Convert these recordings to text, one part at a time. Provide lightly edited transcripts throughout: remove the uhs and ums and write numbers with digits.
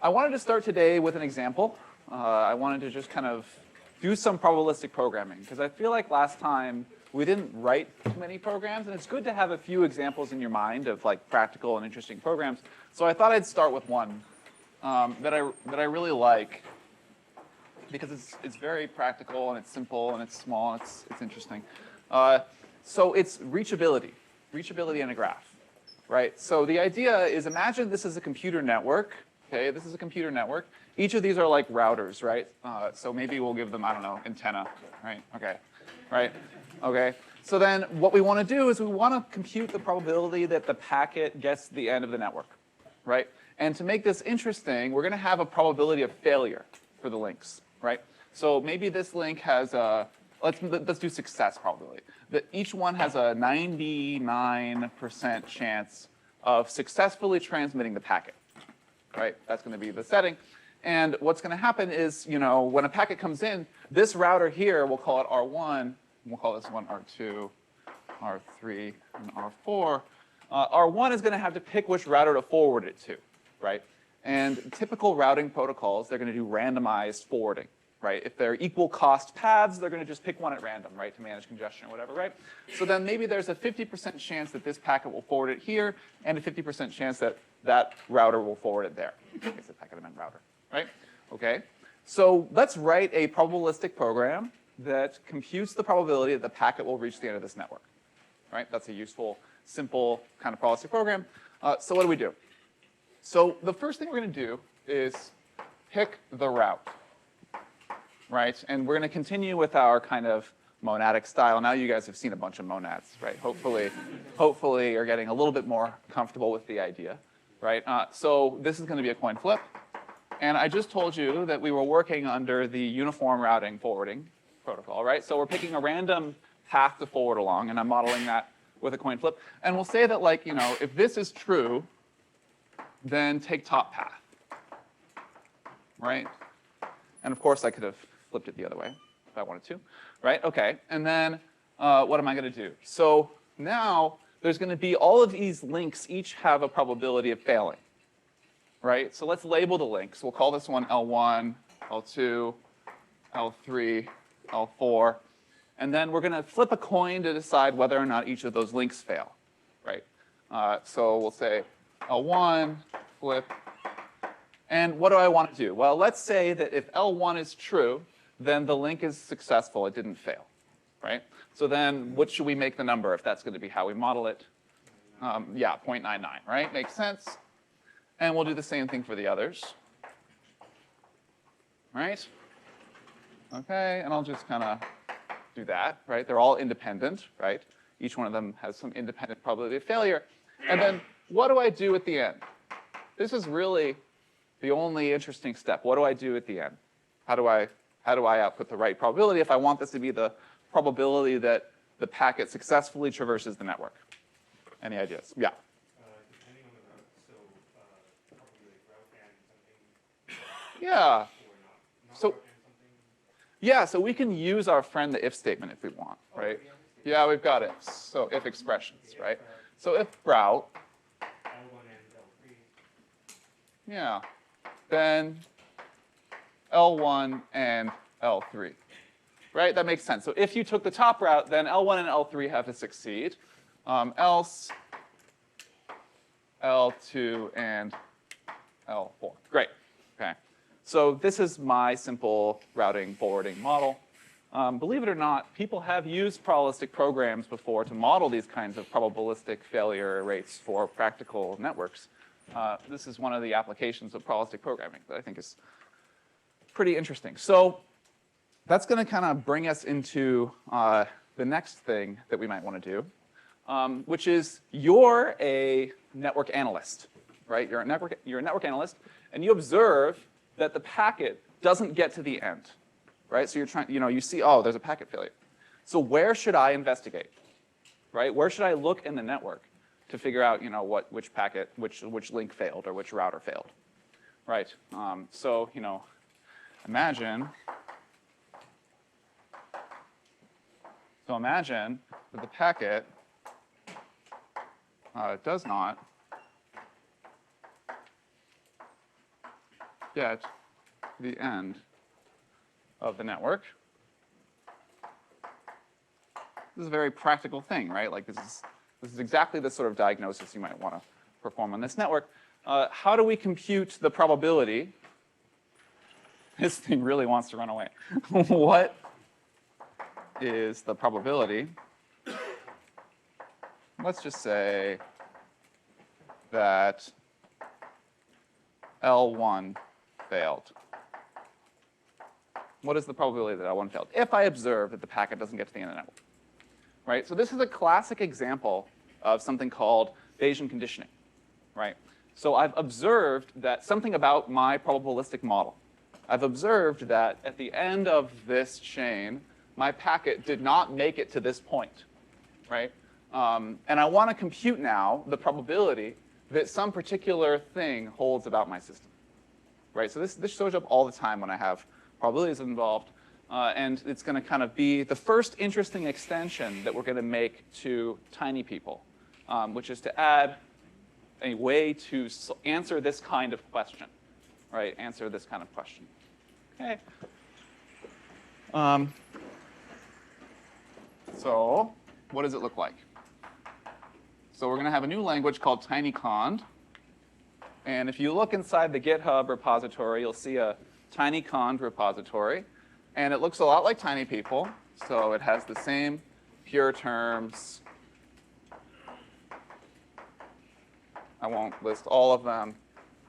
I wanted to start today with an example. I wanted to just kind of do some probabilistic programming, because I feel like last time we didn't write too many programs, and it's good to have a few examples in your mind of like practical and interesting programs. So I thought I'd start with one that I really like, because it's very practical and it's simple and it's small and it's interesting. So it's reachability in a graph, right? So the idea is, imagine this is a computer network. Okay, this is a computer network. Each of these are like routers, right? So maybe we'll give them, I don't know, antenna, right? Okay, right? Okay. So then what we want to do is we want to compute the probability that the packet gets to the end of the network, right? And to make this interesting, we're going to have a probability of failure for the links, right? So maybe this link has a, let's do success probability. That each one has a 99% chance of successfully transmitting the packet, right? That's going to be the setting. And what's going to happen is, you know, when a packet comes in, this router here, we'll call it R1, and we'll call this one R2, R3, and R4. R1 is going to have to pick which router to forward it to, right? And typical routing protocols, they're going to do randomized forwarding, right? If they're equal cost paths, they're going to just pick one at random, right, to manage congestion or whatever, right? So then maybe there's a 50% chance that this packet will forward it here, and a 50% chance that that router will forward it there. I guess the packet I meant router, right? Okay. So let's write a probabilistic program that computes the probability that the packet will reach the end of this network, right? That's a useful, simple kind of probabilistic program. So what do? So the first thing we're going to do is pick the route, right? And we're going to continue with our kind of monadic style. Now you guys have seen a bunch of monads, right? Hopefully you're getting a little bit more comfortable with the idea, right? So this is going to be a coin flip. And I just told you that we were working under the uniform routing forwarding protocol, right? So we're picking a random path to forward along, and I'm modeling that with a coin flip. And we'll say that, like, you know, if this is true, then take top path, right? And of course, I could have flipped it the other way if I wanted to, right? Okay, and then what am I going to do? So now there's going to be all of these links each have a probability of failing, right? So let's label the links. We'll call this one L1, L2, L3, L4. And then we're going to flip a coin to decide whether or not each of those links fail, right? So we'll say L1, flip. And what do I want to do? Well, let's say that if L1 is true, then the link is successful. It didn't fail, right? So then what should we make the number if that's going to be how we model it? Yeah, 0.99, right? Makes sense. And we'll do the same thing for the others, right? Okay, and I'll just kind of do that, right? They're all independent, right? Each one of them has some independent probability of failure. And then what do I do at the end? This is really the only interesting step. What do I do at the end? How do I output the right probability if I want this to be the probability that the packet successfully traverses the network? Any ideas? Yeah. Depending on the route, so probably like route and something. Yeah. Or not So route and something. yeah, so we can use our friend the if statement if we want, right? Yeah, we've got it. So if expressions, right? So if route, L1 and L3. yeah, then L1 and L3, right? That makes sense. So if you took the top route, then L1 and L3 have to succeed. Else L2 and L4. Great. Okay. So this is my simple routing forwarding model. Believe it or not, people have used probabilistic programs before to model these kinds of probabilistic failure rates for practical networks. This is one of the applications of probabilistic programming that I think is pretty interesting. So that's going to kind of bring us into the next thing that we might want to do, which is you're a network analyst, right? You're a network analyst, and you observe that the packet doesn't get to the end, right? So you're trying, you know, you see, oh, there's a packet failure. So where should I investigate, right? Where should I look in the network to figure out, you know, which packet, which link failed or which router failed, right? So, you know, imagine that the packet does not get to the end of the network. This is a very practical thing, right? Like this is exactly the sort of diagnosis you might want to perform on this network. How do we compute the probability? This thing really wants to run away. What is the probability? Let's just say that L1 failed. What is the probability that L1 failed? If I observe that the packet doesn't get to the end of the network. Right? So this is a classic example of something called Bayesian conditioning. Right? So I've observed that something about my probabilistic model. I've observed that at the end of this chain, my packet did not make it to this point. Right? And I want to compute now the probability that some particular thing holds about my system. Right? So this shows up all the time when I have probabilities involved. And it's going to kind of be the first interesting extension that we're going to make to tiny people, which is to add a way to answer this kind of question. Right? Answer this kind of question. Okay. So what does it look like? So we're going to have a new language called TinyCond. And if you look inside the GitHub repository, you'll see a TinyCond repository. And it looks a lot like Tiny People. So it has the same pure terms. I won't list all of them.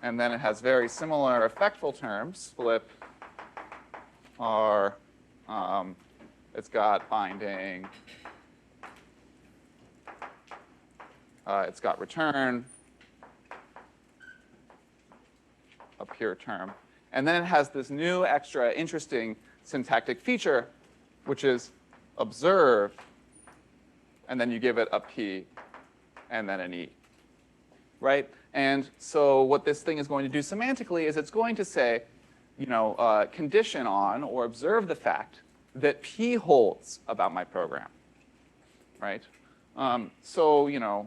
And then it has very similar effectful terms. Flip, R, it's got binding. It's got return, a pure term. And then it has this new extra interesting syntactic feature, which is observe, and then you give it a P and then an E. Right? And so what this thing is going to do semantically is it's going to say, condition on or observe the fact that P holds about my program. Right? So,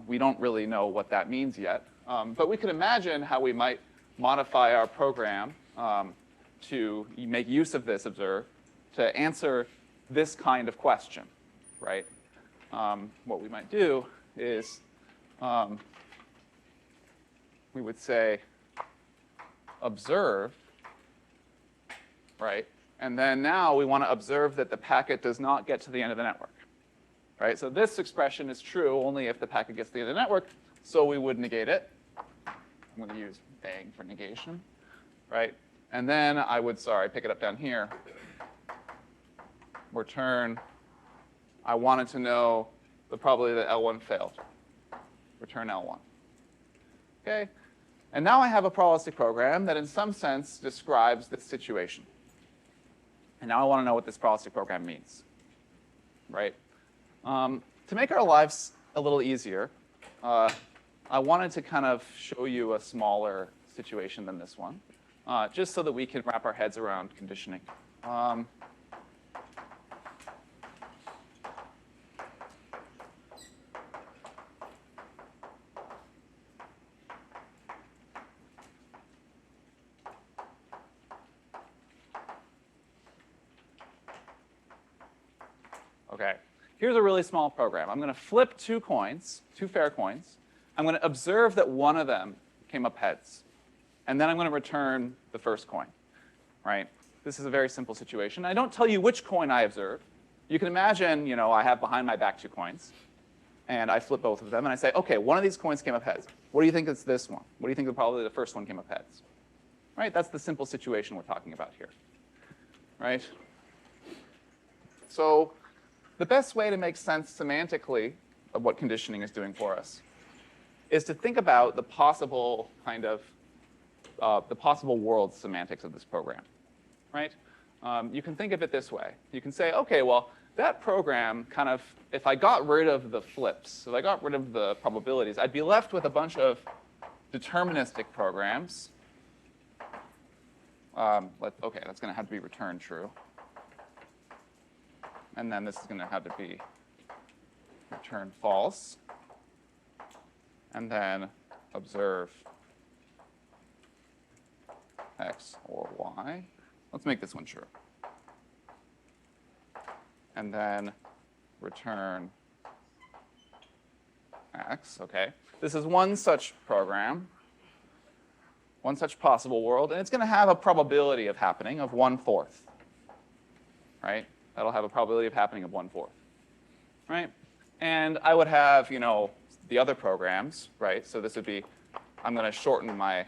we don't really know what that means yet. But we could imagine how we might modify our program to make use of this observe to answer this kind of question, right? What we might do is we would say observe, right? And then now we want to observe that the packet does not get to the end of the network. Right? So this expression is true only if the packet gets to the end of the network, so we would negate it. I'm going to use bang for negation. Right? And then I would, pick it up down here. Return, I wanted to know the probability that L1 failed. Return L1. Okay? And now I have a probabilistic program that in some sense describes this situation. And now I want to know what this probabilistic program means. Right? To make our lives a little easier, I wanted to kind of show you a smaller situation than this one, just so that we can wrap our heads around conditioning. Okay. Here's a really small program. I'm going to flip two fair coins. I'm going to observe that one of them came up heads. And then I'm going to return the first coin. Right? This is a very simple situation. I don't tell you which coin I observe. You can imagine, I have behind my back two coins. And I flip both of them. And I say, OK, one of these coins came up heads. What do you think it's this one? What do you think probably the first one came up heads? Right? That's the simple situation we're talking about here. Right? So the best way to make sense semantically of what conditioning is doing for us is to think about the possible the possible world semantics of this program, right? You can think of it this way. You can say, okay, well, that program if I got rid of the flips, if I got rid of the probabilities, I'd be left with a bunch of deterministic programs. Okay, that's going to have to be return true. And then this is going to have to be return false. And then observe x x or y. Let's make this one true. And then return x, okay? This is one such program, one such possible world, and it's going to have a probability of happening of 1/4, right? That'll have a probability of happening of 1/4, right? And I would have, you know, the other programs, right? So this would be, I'm going to shorten my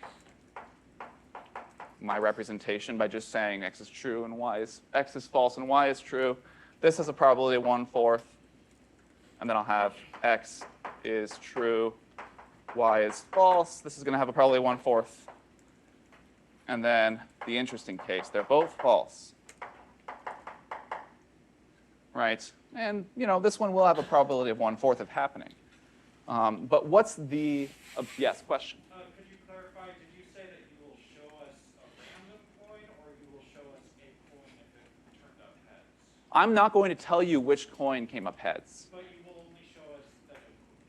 representation by just saying x is true and x is false and y is true. This has a probability of 1/4, and then I'll have x is true, y is false. This is going to have a probability of 1/4. And then the interesting case, they're both false, right? And you know, this one will have a probability of 1/4 of happening. But what's the yes, question? Could you clarify? Did you say that you will show us a random coin, or you will show us a coin if it turned up heads? I'm not going to tell you which coin came up heads. But you will only show us that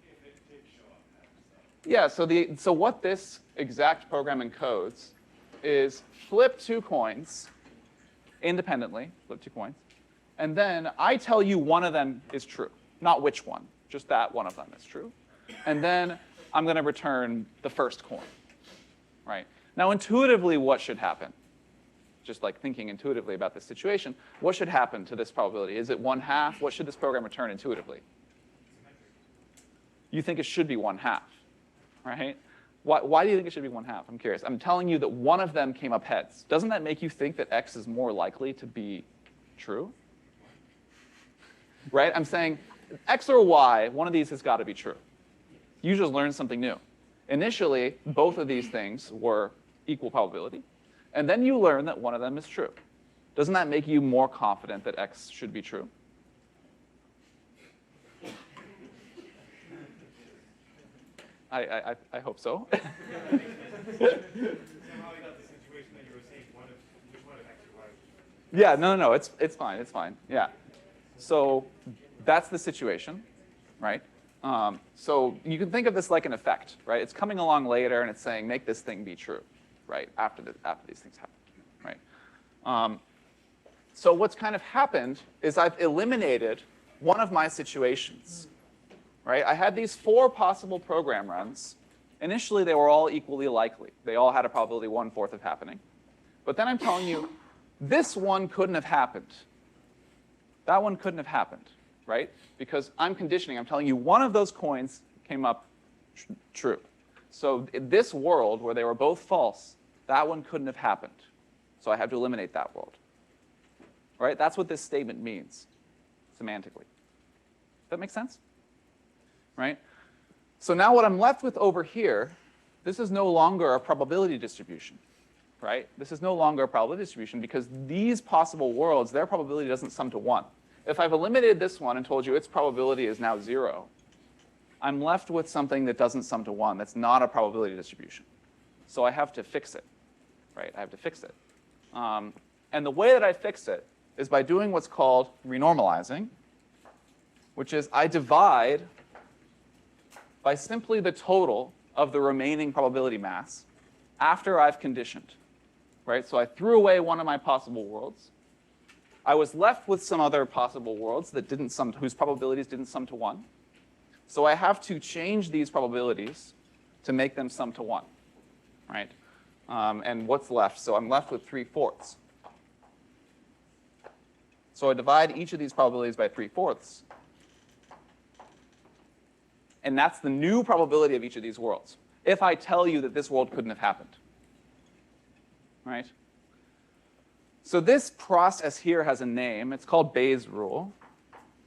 if it did show up heads, though. Yeah. So what this exact program encodes is flip 2 coins independently, flip 2 coins, and then I tell you one of them is true, not which one, just that one of them is true. And then I'm going to return the first coin, right? Now, intuitively, what should happen? Just like thinking intuitively about this situation, what should happen to this probability? Is it 1/2? What should this program return intuitively? You think it should be 1/2, right? Why do you think it should be 1/2? I'm curious. I'm telling you that one of them came up heads. Doesn't that make you think that x is more likely to be true? Right? I'm saying x or y, one of these has got to be true. You just learned something new. Initially, both of these things were equal probability. And then you learn that one of them is true. Doesn't that make you more confident that x should be true? I hope so. Somehow I got the situation that you were saying which one of X or Y. Yeah, no, it's fine, yeah. So that's the situation, right? So you can think of this like an effect, right? It's coming along later and it's saying, make this thing be true, right? After these things happen, right? So what's kind of happened is I've eliminated one of my situations, right? I had these 4 possible program runs. Initially, they were all equally likely. They all had a probability 1/4 of happening. But then I'm telling you, this one couldn't have happened. That one couldn't have happened, right? Because I'm conditioning. I'm telling you one of those coins came up true. So in this world where they were both false, that one couldn't have happened. So I have to eliminate that world. Right? That's what this statement means semantically. Does that make sense? Right? So now what I'm left with over here, this is no longer a probability distribution, right? This is no longer a probability distribution because these possible worlds, their probability doesn't sum to 1. If I've eliminated this one and told you its probability is now 0, I'm left with something that doesn't sum to 1. That's not a probability distribution. So I have to fix it, right? I have to fix it. And the way that I fix it is by doing what's called renormalizing, which is I divide by simply the total of the remaining probability mass after I've conditioned, right? So I threw away one of my possible worlds. I was left with some other possible worlds that whose probabilities didn't sum to 1. So I have to change these probabilities to make them sum to 1, right? And what's left? So I'm left with 3/4. So I divide each of these probabilities by 3/4. And that's the new probability of each of these worlds, if I tell you that this world couldn't have happened, right? So this process here has a name. It's called Bayes' rule,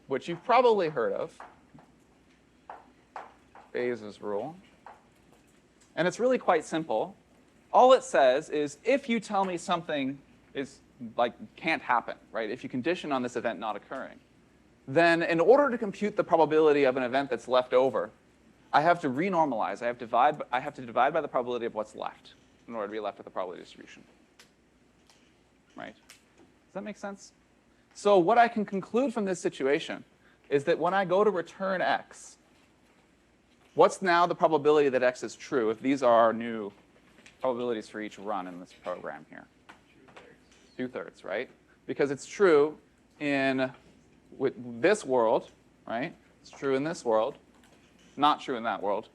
which you've probably heard of. Bayes' rule. And it's really quite simple. All it says is if you tell me something is can't happen, right? If you condition on this event not occurring, then in order to compute the probability of an event that's left over, I have to renormalize. I have to divide by the probability of what's left in order to be left with a probability distribution. Right? Does that make sense? So what I can conclude from this situation is that when I go to return x, what's now the probability that x is true if these are our new probabilities for each run in this program here? 2/3, right? Because it's true in with this world, right? It's true in this world, not true in that world,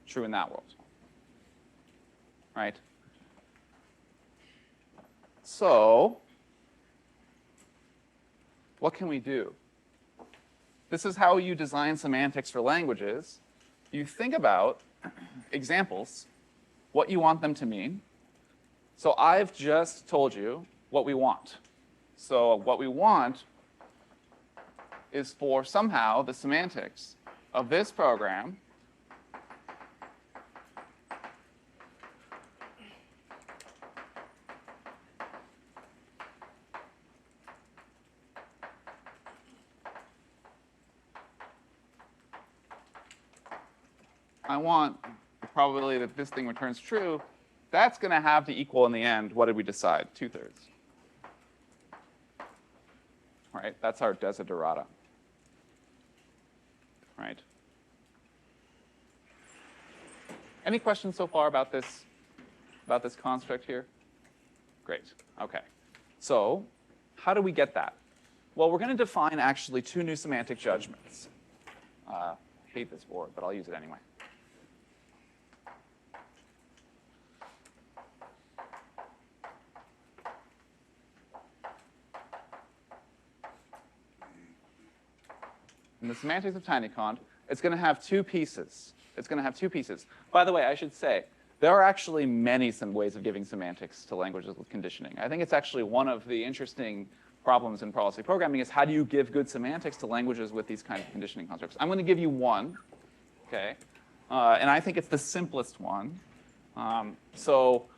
true in that world, right? So what can we do? This is how you design semantics for languages. You think about examples, what you want them to mean. So I've just told you what we want. So what we want is for somehow the semantics of this program I want the probability that this thing returns true, that's going to have to equal in the end, what did we decide? 2/3. Right? That's our desiderata. Right? Any questions so far about this construct here? Great. Okay. So how do we get that? Well, we're going to define actually two new semantic judgments. I hate this word, but I'll use it anyway. In the semantics of TinyCon, it's going to have two pieces. It's going to have two pieces. By the way, I should say, there are actually many ways of giving semantics to languages with conditioning. I think it's actually one of the interesting problems in probabilistic programming is how do you give good semantics to languages with these kind of conditioning constructs. I'm going to give you one, okay? And I think it's the simplest one. So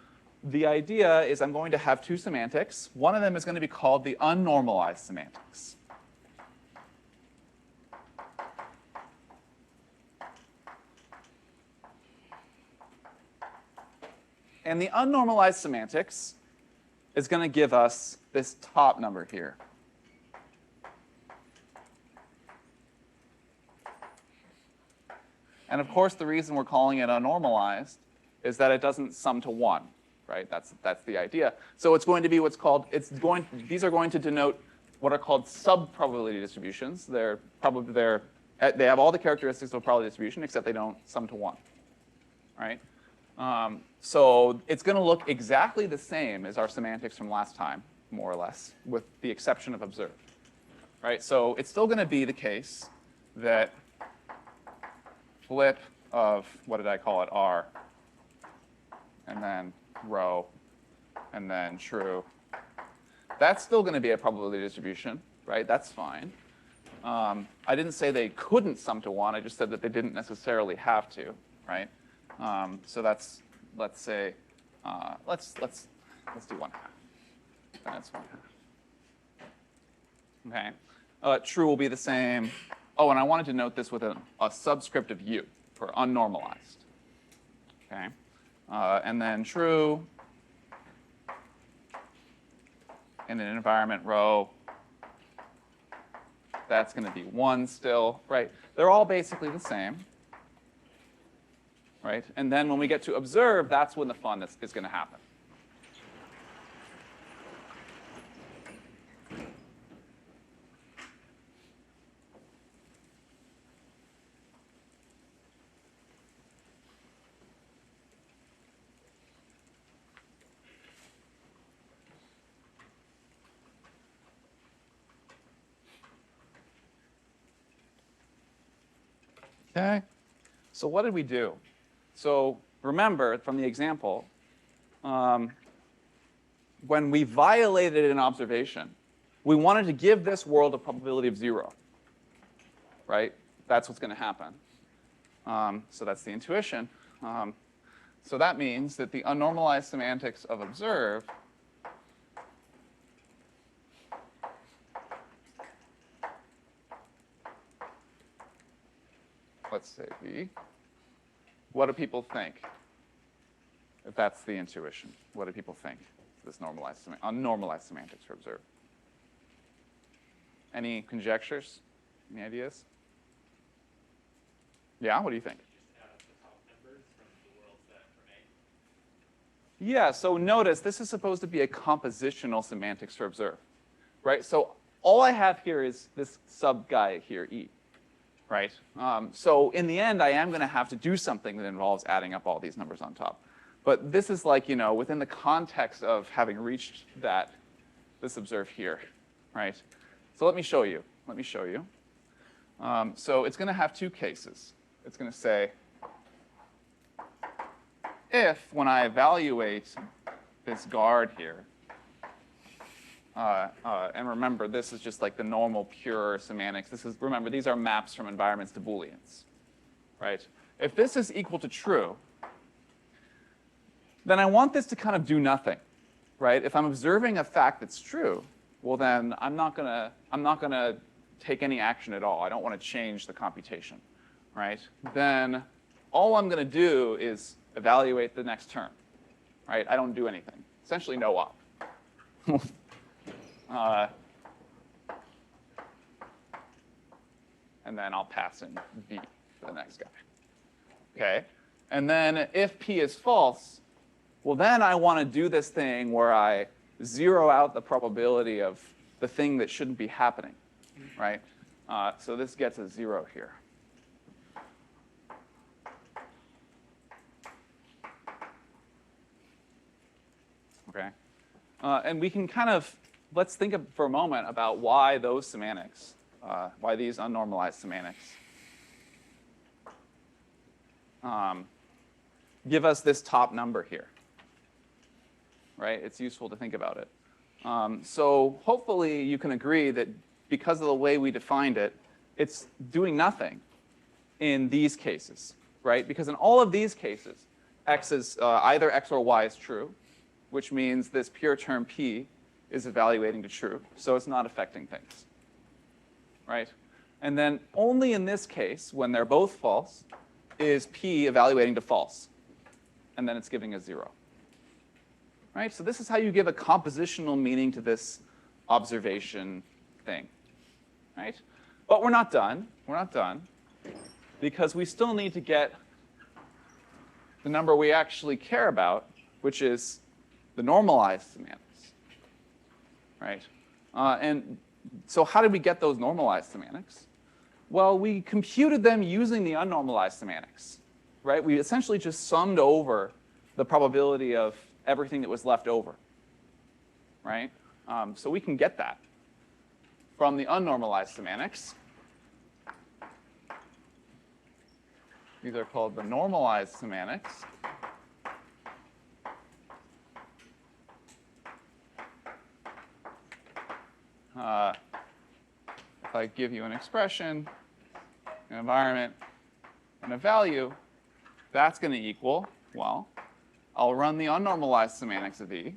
the idea is I'm going to have two semantics. One of them is going to be called the unnormalized semantics. And the unnormalized semantics is going to give us this top number here. And of course, the reason we're calling it unnormalized is that it doesn't sum to 1, right? That's the idea. So it's going to be what's called, these are going to denote what are called sub-probability distributions. They have all the characteristics of a probability distribution, except they don't sum to 1, right? So it's going to look exactly the same as our semantics from last time, more or less, with the exception of observed. Right? So it's still going to be the case that flip of, what did I call it, R, and then row, and then true. That's still going to be a probability distribution, right? That's fine. I didn't say they couldn't sum to 1. I just said that they didn't necessarily have to, right? So that's, let's say, let's do 1/2. That's 1/2. Okay. True will be the same. Oh, and I wanted to note this with a subscript of u for unnormalized. Okay. And then true in an environment row. That's going to be 1 still, right? They're all basically the same. Right? And then when we get to observe, that's when the fun is going to happen. Okay? So what did we do? So remember from the example, when we violated an observation, we wanted to give this world a probability of 0, right? That's what's going to happen. So that's the intuition. So that means that the unnormalized semantics of observe let's say V. What do people think? If that's the intuition, what do people think? This unnormalized semantics for observe. Any conjectures? Any ideas? Yeah, what do you think? Just add up the top numbers from the world set from Yeah, so notice this is supposed to be a compositional semantics for observe, right? So all I have here is this sub guy here, E, right? So in the end, I am going to have to do something that involves adding up all these numbers on top. But this is like, within the context of having reached this observe here, right? So let me show you. Let me show you. So it's going to have two cases. It's going to say, if, when I evaluate this guard here, and remember, this is just like the normal pure semantics. Remember, these are maps from environments to Booleans, right? If this is equal to true, then I want this to kind of do nothing, right? If I'm observing a fact that's true, well then I'm not gonna take any action at all. I don't want to change the computation, right? Then all I'm going to do is evaluate the next term, right? I don't do anything. Essentially, no op. And then I'll pass in V for the next guy. Okay? And then if P is false, well, then I want to do this thing where I zero out the probability of the thing that shouldn't be happening, right? So this gets a 0 here. Okay? And we can kind of, let's think for a moment about why those semantics, why these unnormalized semantics give us this top number here, right? It's useful to think about it. So hopefully you can agree that because of the way we defined it, it's doing nothing in these cases, right? Because in all of these cases, x is either x or y is true, which means this pure term P is evaluating to true, so it's not affecting things, right? And then only in this case, when they're both false, is P evaluating to false, and then it's giving a 0. Right? So this is how you give a compositional meaning to this observation thing, right? But we're not done. We're not done, because we still need to get the number we actually care about, which is the normalized semantics, right? And so how did we get those normalized semantics? Well, we computed them using the unnormalized semantics, right? We essentially just summed over the probability of everything that was left over, right? So we can get that from the unnormalized semantics. These are called the normalized semantics. If I give you an expression, an environment, and a value, that's going to equal, well, I'll run the unnormalized semantics of E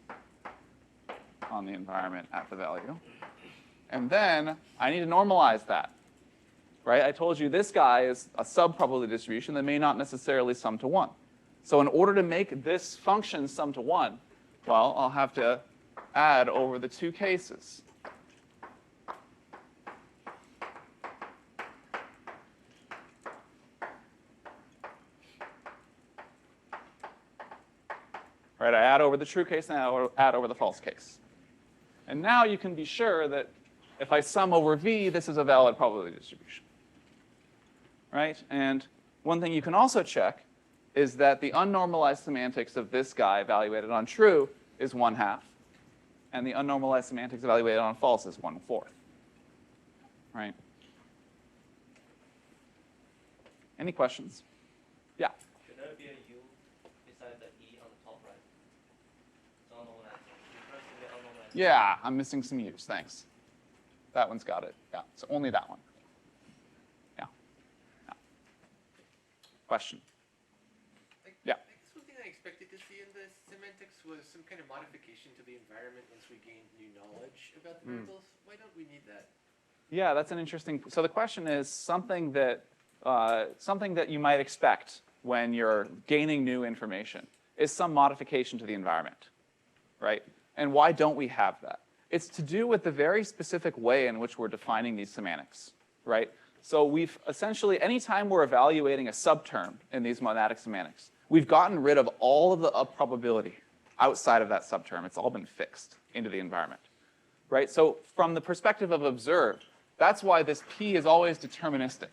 on the environment at the value. And then I need to normalize that, right? I told you this guy is a sub-probability distribution that may not necessarily sum to 1. So in order to make this function sum to 1, well, I'll have to add over the two cases. Right, I add over the true case and I add over the false case. And now you can be sure that if I sum over V, this is a valid probability distribution. Right? And one thing you can also check is that the unnormalized semantics of this guy evaluated on true is 1/2. And the unnormalized semantics evaluated on false is 1/4. Right? Any questions? Yeah. Should there be a U beside the E on the top right? It's unnormalized. Refers to the unnormalized. Yeah, I'm missing some U's. Thanks. That one's got it. Yeah, so only that one. Yeah. Yeah. Question? Yeah. I guess one thing I expected to see in the semantics was some kind of modification to the environment once we gained new knowledge about the variables. Why don't we need that? Yeah, that's an interesting. So the question is something that you might expect when you're gaining new information is some modification to the environment, right? And why don't we have that? It's to do with the very specific way in which we're defining these semantics, right? So we've essentially, anytime we're evaluating a subterm in these monadic semantics, we've gotten rid of all of the up probability, outside of that subterm. It's all been fixed into the environment, right? So from the perspective of observe, that's why this P is always deterministic,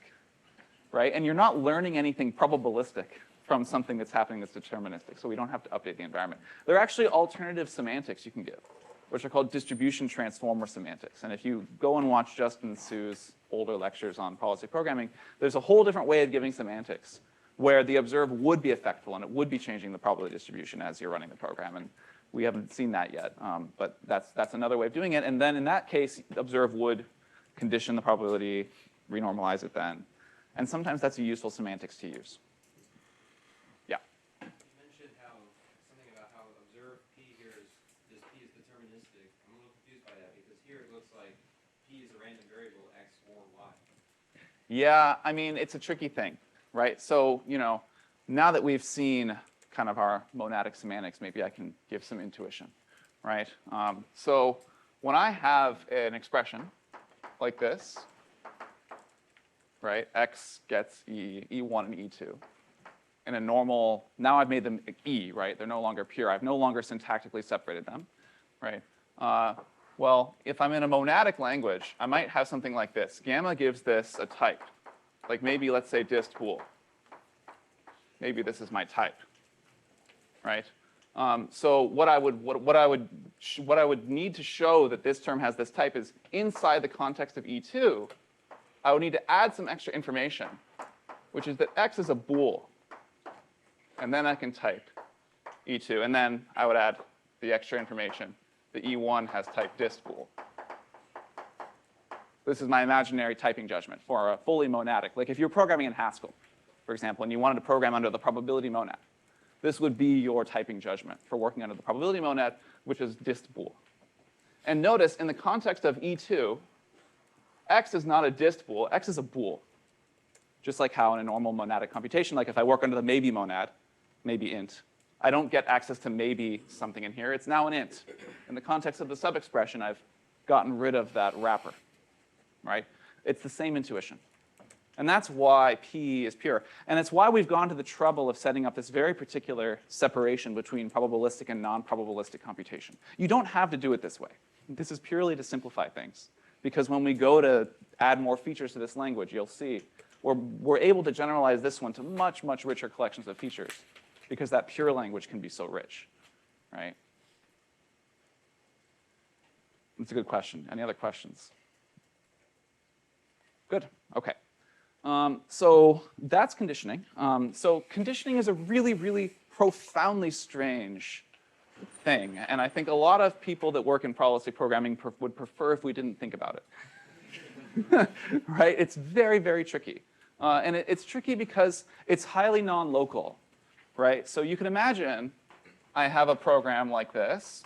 right? And you're not learning anything probabilistic from something that's happening that's deterministic, so we don't have to update the environment. There are actually alternative semantics you can give, which are called distribution transformer semantics. And if you go and watch Justin Sue's older lectures on probabilistic programming, there's a whole different way of giving semantics where the observe would be effectful and it would be changing the probability distribution as you're running the program. And we haven't seen that yet, but that's another way of doing it. And then in that case, observe would condition the probability, renormalize it then. And sometimes that's a useful semantics to use. Yeah. You mentioned how something about how observe P here is this P is deterministic. I'm a little confused by that because here it looks like P is a random variable X or Y. Yeah, I mean, it's a tricky thing, right? So, you know, now that we've seen kind of our monadic semantics, maybe I can give some intuition, right? So when I have an expression like this, right, X gets E, E1 and E2. In a normal, now I've made them E, right? They're no longer pure. I've no longer syntactically separated them, right? Well, if I'm in a monadic language, I might have something like this. Gamma gives this a type. Like maybe, let's say, dist bool. Maybe this is my type, right? So what I would need to show that this term has this type is inside the context of E2, I would need to add some extra information, which is that X is a bool. And then I can type E2. And then I would add the extra information. The E1 has type dist bool. This is my imaginary typing judgment for a fully monadic. Like if you're programming in Haskell, for example, and you wanted to program under the probability monad, this would be your typing judgment for working under the probability monad, which is dist bool. And notice, in the context of E2, X is not a dist bool, X is a bool. Just like how in a normal monadic computation, like if I work under the maybe monad, maybe int, I don't get access to maybe something in here. It's now an int. In the context of the sub-expression, I've gotten rid of that wrapper, right? It's the same intuition. And that's why P is pure. And it's why we've gone to the trouble of setting up this very particular separation between probabilistic and non-probabilistic computation. You don't have to do it this way. This is purely to simplify things. Because when we go to add more features to this language, you'll see we're able to generalize this one to much, much richer collections of features because that pure language can be so rich, right? That's a good question. Any other questions? Good. OK. So that's conditioning. So conditioning is a really, really profoundly strange thing. And I think a lot of people that work in probabilistic programming would prefer if we didn't think about it. Right? It's very, very tricky. And it's tricky because it's highly non-local. Right? So you can imagine I have a program like this.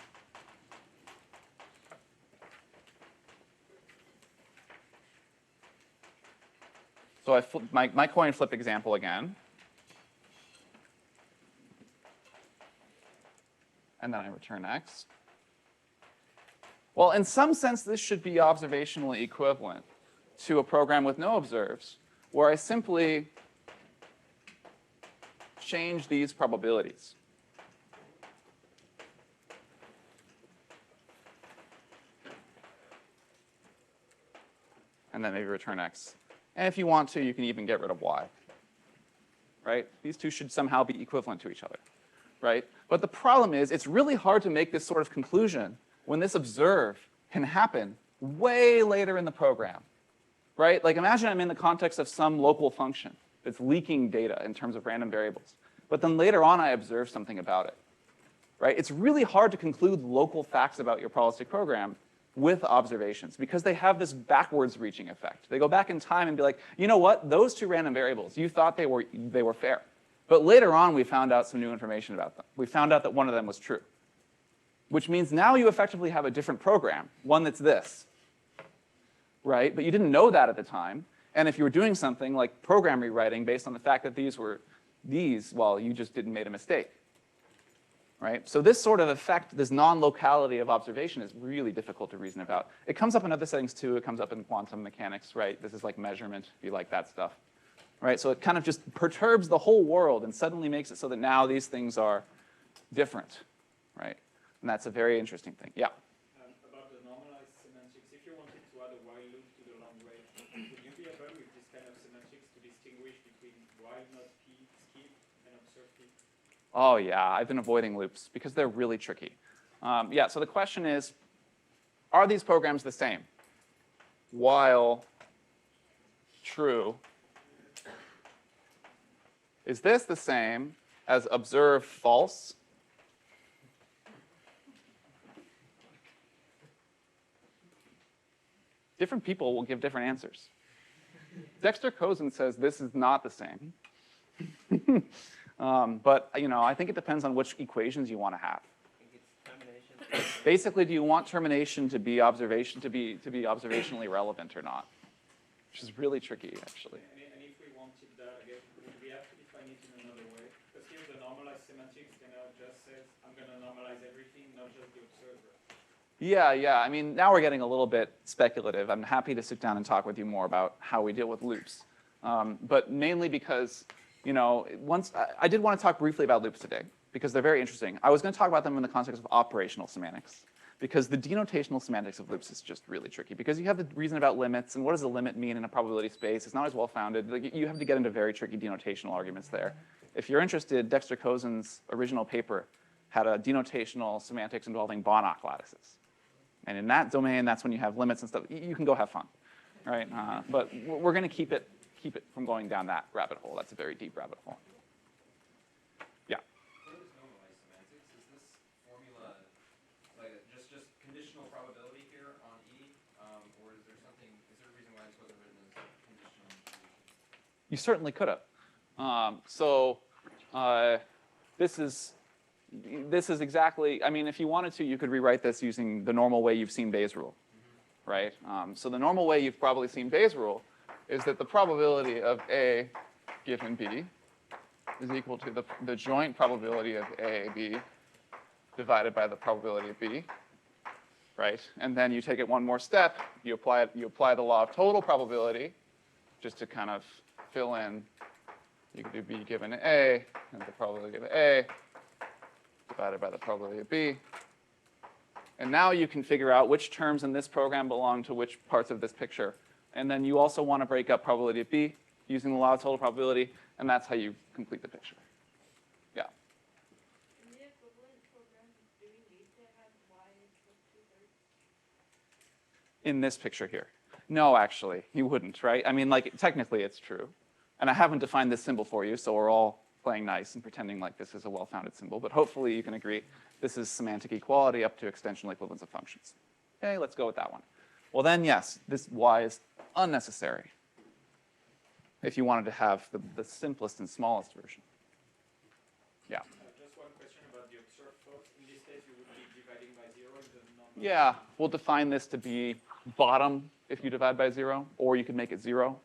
So I flip my coin flip example again. And then I return X. Well, in some sense, this should be observationally equivalent to a program with no observes, where I simply change these probabilities. And then maybe return X. And if you want to, you can even get rid of Y. Right? These two should somehow be equivalent to each other. Right? But the problem is, it's really hard to make this sort of conclusion when this observe can happen way later in the program. Right? Like imagine I'm in the context of some local function that's leaking data in terms of random variables. But then later on, I observe something about it. Right? It's really hard to conclude local facts about your probabilistic program with observations because they have this backwards reaching effect. They go back in time and be like, you know what? Those two random variables, you thought they were fair. But later on, we found out some new information about them. We found out that one of them was true. Which means now you effectively have a different program, one that's this. Right? But you didn't know that at the time. And if you were doing something like program rewriting based on the fact that these were these, well, you just didn't make a mistake. Right? So this sort of effect, this non-locality of observation is really difficult to reason about. It comes up in other settings too. It comes up in quantum mechanics, right? This is like measurement, if you like that stuff. Right? So it kind of just perturbs the whole world and suddenly makes it so that now these things are different. right? And that's a very interesting thing. Yeah. About the normalized semantics, if you wanted to add a while loop to the long way, would you be able with this kind of semantics to distinguish between while not P, skip, and observe P? Oh yeah, I've been avoiding loops because they're really tricky. Yeah, so the question is, are these programs the same? While true, is this the same as observe false? Different people will give different answers. Dexter Cozen says this is not the same. But I think it depends on which equations you want to have. I think it's termination. Basically, do you want termination to be observationally relevant or not? Which is really tricky, actually. And if we wanted that, again, would we have to define it in another way? Because here the normalized semantics just says, I'm going to normalize everything, not just the observer. Yeah. I mean, now we're getting a little bit speculative. I'm happy to sit down and talk with you more about how we deal with loops. But mainly because, I did want to talk briefly about loops today because they're very interesting. I was going to talk about them in the context of operational semantics because the denotational semantics of loops is just really tricky because you have the reason about limits and what does a limit mean in a probability space. It's not as well founded. Like, you have to get into very tricky denotational arguments there. If you're interested, Dexter Cozen's original paper had a denotational semantics involving Banach lattices. And in that domain, that's when you have limits and stuff. You can go have fun, right? But we're going to keep it from going down that rabbit hole. That's a very deep rabbit hole. Yeah. What is normalized semantics? Is this formula like just conditional probability here on E, or is there a reason why this wasn't written as conditional distribution? You certainly could have. This is exactly, I mean, if you wanted to, you could rewrite this using the normal way you've seen Bayes' rule, right? So the normal way you've probably seen Bayes' rule is that the probability of A given B is equal to the joint probability of A, B, divided by the probability of B, right? And then you take it one more step, you apply the law of total probability, just to kind of fill in, you could do B given A, and the probability of A, divided by the probability of B. And now you can figure out which terms in this program belong to which parts of this picture. And then you also want to break up probability of B using the law of total probability, and that's how you complete the picture. Yeah. In the equivalent program, do we need to have y equals 2/3? In this picture here. No, actually, you wouldn't, right? I mean, like, technically it's true. And I haven't defined this symbol for you, so we're all playing nice and pretending like this is a well-founded symbol. But hopefully you can agree this is semantic equality up to extensional equivalence of functions. Okay, let's go with that one. Well then, yes, this y is unnecessary if you wanted to have the simplest and smallest version. Yeah. Just one question about the observed folks. In this case, you would be dividing by 0 in the non-. Yeah, we'll define this to be bottom if you divide by 0, or you could make it 0,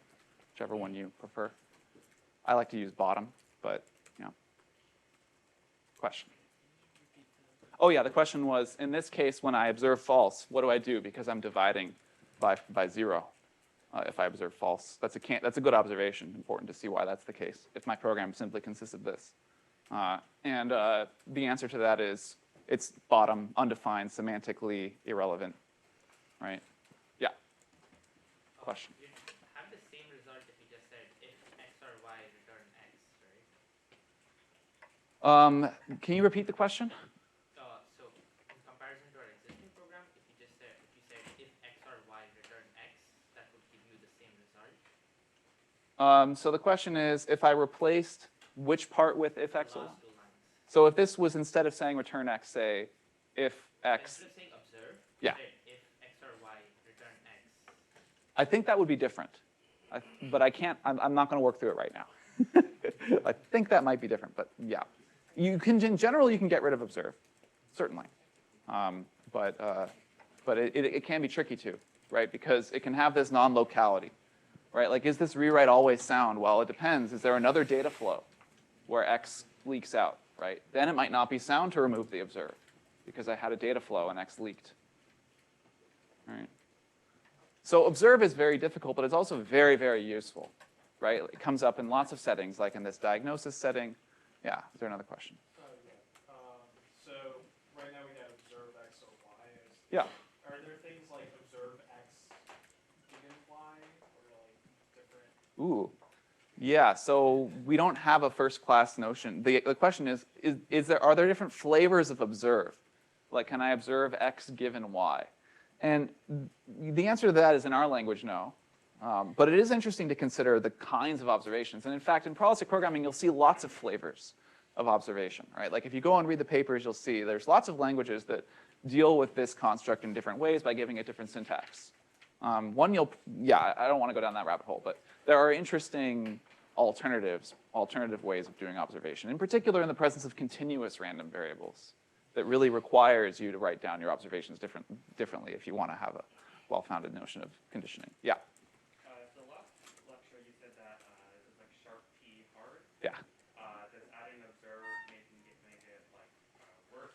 whichever one you prefer. I like to use bottom, but, question. Oh yeah, the question was, in this case, when I observe false, what do I do? Because I'm dividing by 0 if I observe false. That's a good observation, important to see why that's the case, if my program simply consists of this. And the answer to that is, it's bottom, undefined, semantically irrelevant, right? Yeah. Question. You have the same result if you just said if x or y return x, right? Can you repeat the question? So in comparison to our existing program, if you said if x or y return x, that would give you the same result. So the question is, if I replaced which part with if x or y? Last two lines. So if this was, instead of saying return x, say if x, Instead of saying observe, Yeah. say if x or y return x. I think that would be different. But I can't, I'm not going to work through it right now. I think that might be different, but yeah. You can, in general, you can get rid of observe, certainly. But it can be tricky too, right? Because it can have this non-locality, right? Like, is this rewrite always sound? Well, it depends. Is there another data flow where x leaks out, right? Then it might not be sound to remove the observe because I had a data flow and x leaked, right? So observe is very difficult, but it's also very, very useful, right? It comes up in lots of settings, like in this diagnosis setting. Yeah, is there another question? So right Yeah. Are there things like observe X given Y or like different? Ooh. Yeah, so we don't have a first-class notion. The question are there different flavors of observe? Like, can I observe X given Y? And the answer to that is in our language, no. But it is interesting to consider the kinds of observations. And in fact, in probabilistic programming, you'll see lots of flavors of observation, right? Like if you go and read the papers, you'll see there's lots of languages that deal with this construct in different ways by giving it different syntax. I don't want to go down that rabbit hole, but there are interesting alternative ways of doing observation, in particular in the presence of continuous random variables that really requires you to write down your observations differently if you want to have a well-founded notion of conditioning. Yeah? The last lecture you said that it was like sharp P hard. Yeah. Does adding observe make it like worse?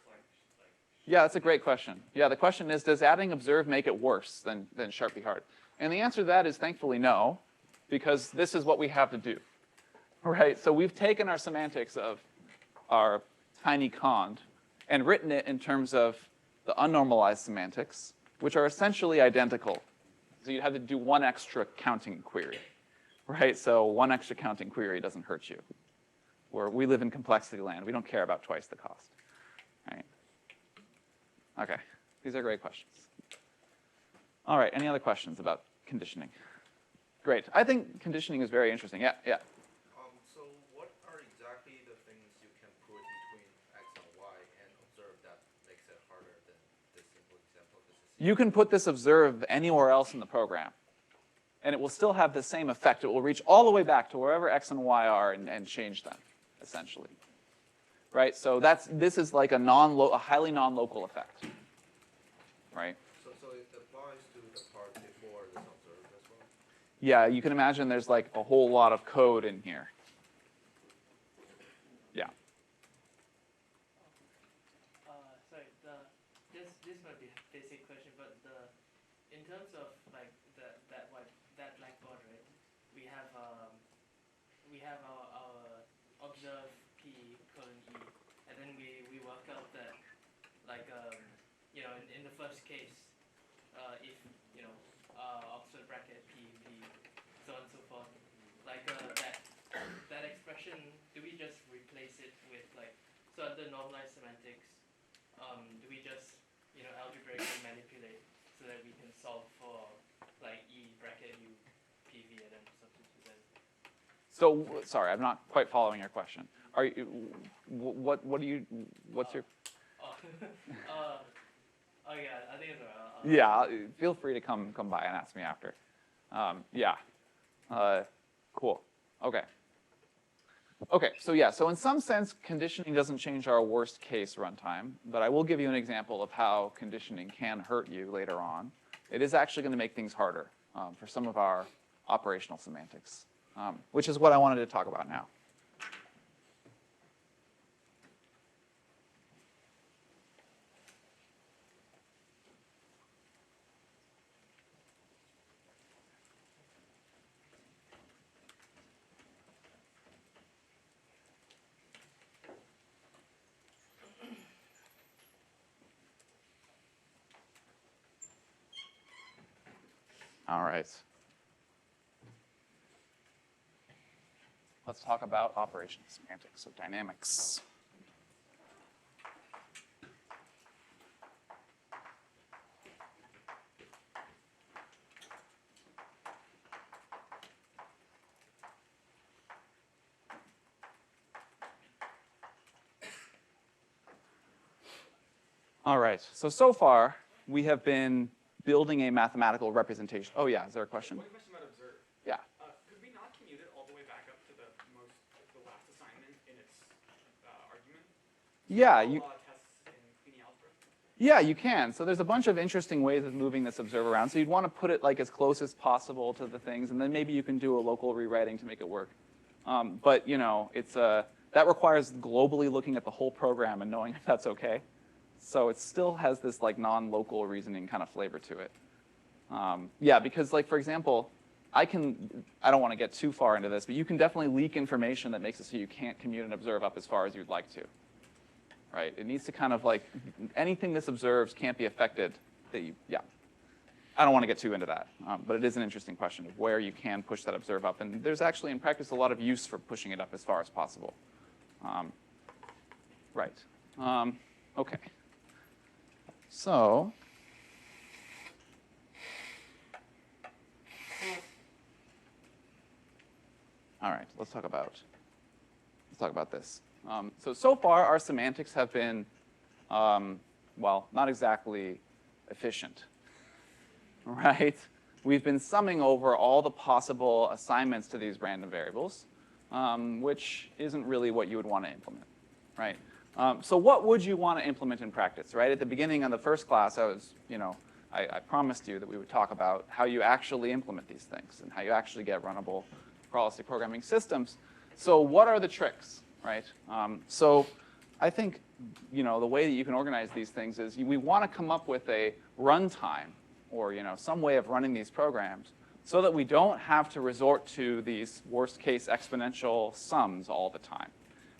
Yeah, that's a great question. Yeah, the question is, does adding observe make it worse than Sharpie hard? And the answer to that is thankfully no, because this is what we have to do, right? So we've taken our semantics of our tiny cond and written it in terms of the unnormalized semantics, which are essentially identical. So you'd have to do one extra counting query, right? So one extra counting query doesn't hurt you. We live in complexity land. We don't care about twice the cost, right? Okay, these are great questions. All right, any other questions about conditioning? Great, I think conditioning is very interesting. Yeah. So what are exactly the things you can put between X and Y and observe that makes it harder than this simple example? You can put this observe anywhere else in the program, and it will still have the same effect. It will reach all the way back to wherever X and Y are and change them, essentially. Right? So this is like a highly non-local effect. Right? So it applies to the part before this observed as well? Yeah, you can imagine there's like a whole lot of code in here. Yeah. Sorry, this might be a basic question, but in terms of like that blackboard, right? We have our observe P colon E, and then we work out that like in the first case, if Oxford bracket P V, so on and so forth, like that expression, do we just replace it with like, so under normalized semantics, do we just algebraically manipulate so that we can solve for like E bracket U P V and then substitute that? So sorry, I'm not quite following your question. Are you? What's your? Oh yeah, I think it's alright. Yeah, feel free to come by and ask me after. Yeah. Cool. Okay. Okay, so yeah, so in some sense, conditioning doesn't change our worst case runtime, but I will give you an example of how conditioning can hurt you later on. It is actually going to make things harder for some of our operational semantics, which is what I wanted to talk about now. All right. Let's talk about operational semantics, so dynamics. All right, so far we have been building a mathematical representation. Oh yeah, is there a question? One question about observe. Yeah. Could we not commute it all the way back up to the last assignment in its argument? Yeah, Tests in cleaning algebra? Yeah, you can. So there's a bunch of interesting ways of moving this observe around. So you'd want to put it like as close as possible to the things, and then maybe you can do a local rewriting to make it work. But it's that requires globally looking at the whole program and knowing if that's okay. So it still has this like non-local reasoning kind of flavor to it. Yeah, because like for example, I don't want to get too far into this, but you can definitely leak information that makes it so you can't commute and observe up as far as you'd like to. Right? It needs to kind of like anything this observes can't be affected yeah. I don't want to get too into that, but it is an interesting question of where you can push that observe up. And there's actually, in practice, a lot of use for pushing it up as far as possible. Right. OK. So all right, let's talk about this. So far, our semantics have been, well, not exactly efficient. Right? We've been summing over all the possible assignments to these random variables, which isn't really what you would want to implement, right? So what would you want to implement in practice, right? At the beginning of the first class, I promised you that we would talk about how you actually implement these things and how you actually get runnable probabilistic programming systems. So what are the tricks, right? So I think, the way that you can organize these things is we want to come up with a runtime or some way of running these programs so that we don't have to resort to these worst case exponential sums all the time.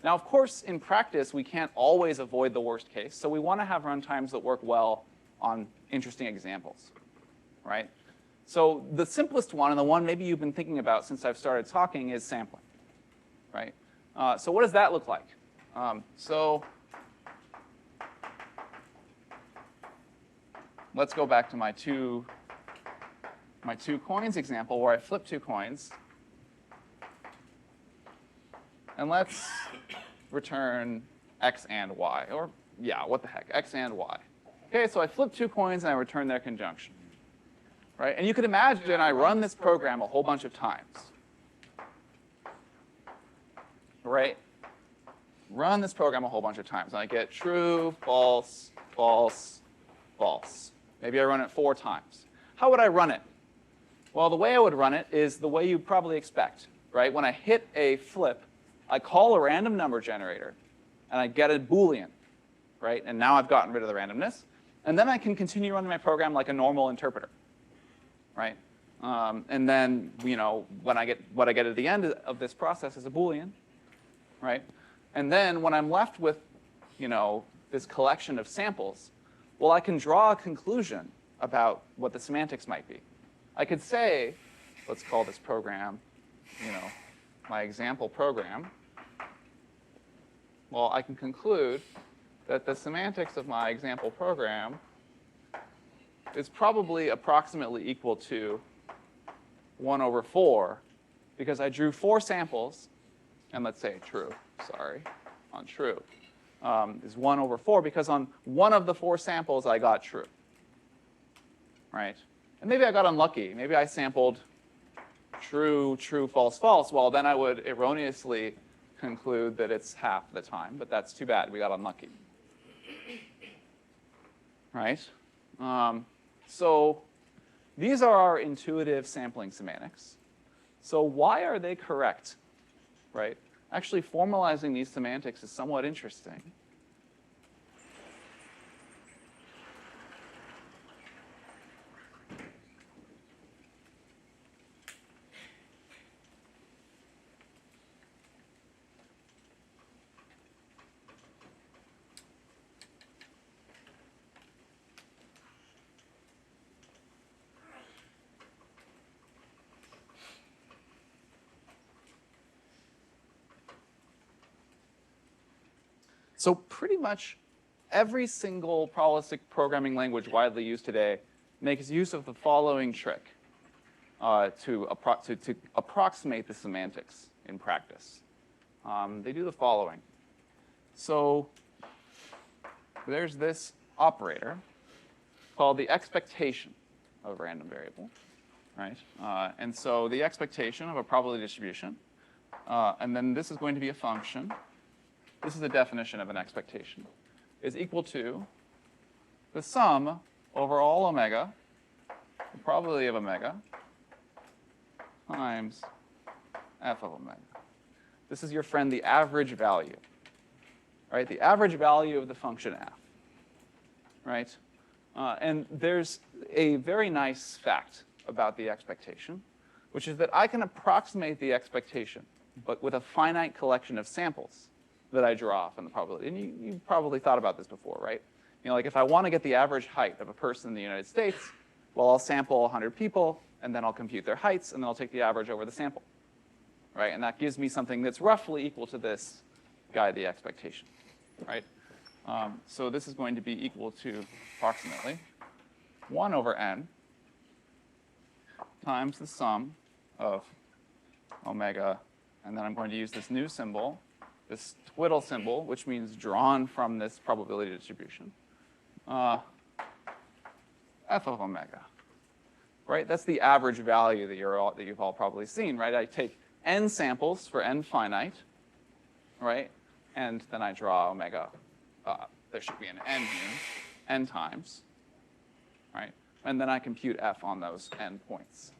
Now, of course, in practice, we can't always avoid the worst case, so we want to have runtimes that work well on interesting examples, right? So the simplest one, and the one maybe you've been thinking about since I've started talking, is sampling, right? So what does that look like? So let's go back to my two coins example where I flip 2 coins. And let's return x and y. Or, yeah, what the heck, x and y. OK, so I flip 2 coins and I return their conjunction. Right? And you could imagine I run this program a whole bunch of times. Right? Run this program a whole bunch of times. And I get true, false, false, false. Maybe I run it 4 times. How would I run it? Well, the way I would run it is the way you probably expect, right? When I hit a flip, I call a random number generator, and I get a Boolean, right? And now I've gotten rid of the randomness. And then I can continue running my program like a normal interpreter, right? And then, what I get at the end of this process is a Boolean, right? And then when I'm left with, this collection of samples, well, I can draw a conclusion about what the semantics might be. I could say, let's call this program, my example program. Well, I can conclude that the semantics of my example program is probably approximately equal to 1/4, because I drew 4 samples, and let's say true, sorry, on true, is 1/4, because on one of the 4 samples I got true, right? And maybe I got unlucky. Maybe I sampled true, true, false, false. Well, then I would erroneously conclude that it's half the time, but that's too bad. We got unlucky, right? So these are our intuitive sampling semantics. So why are they correct, right? Actually, formalizing these semantics is somewhat interesting. So pretty much every single probabilistic programming language widely used today makes use of the following trick to approximate the semantics in practice. They do the following. So there's this operator called the expectation of a random variable, right? And so the expectation of a probability distribution, and then this is going to be a function. This is the definition of an expectation, is equal to the sum over all omega, the probability of omega, times f of omega. This is your friend, the average value, right? The average value of the function f, right? And there's a very nice fact about the expectation, which is that I can approximate the expectation, but with a finite collection of samples that I draw from the probability. And you probably thought about this before, right? You know, like if I want to get the average height of a person in the United States, well, I'll sample 100 people, and then I'll compute their heights, and then I'll take the average over the sample, right? And that gives me something that's roughly equal to this guy, the expectation, right? So this is going to be equal to approximately 1 over n times the sum of omega, and then I'm going to use this new symbol, this twiddle symbol, which means drawn from this probability distribution, f of omega, right? That's the average value that you've all probably seen, right? I take n samples for n finite, right? And then I draw omega. There should be an n mean, n times, right? And then I compute f on those n points,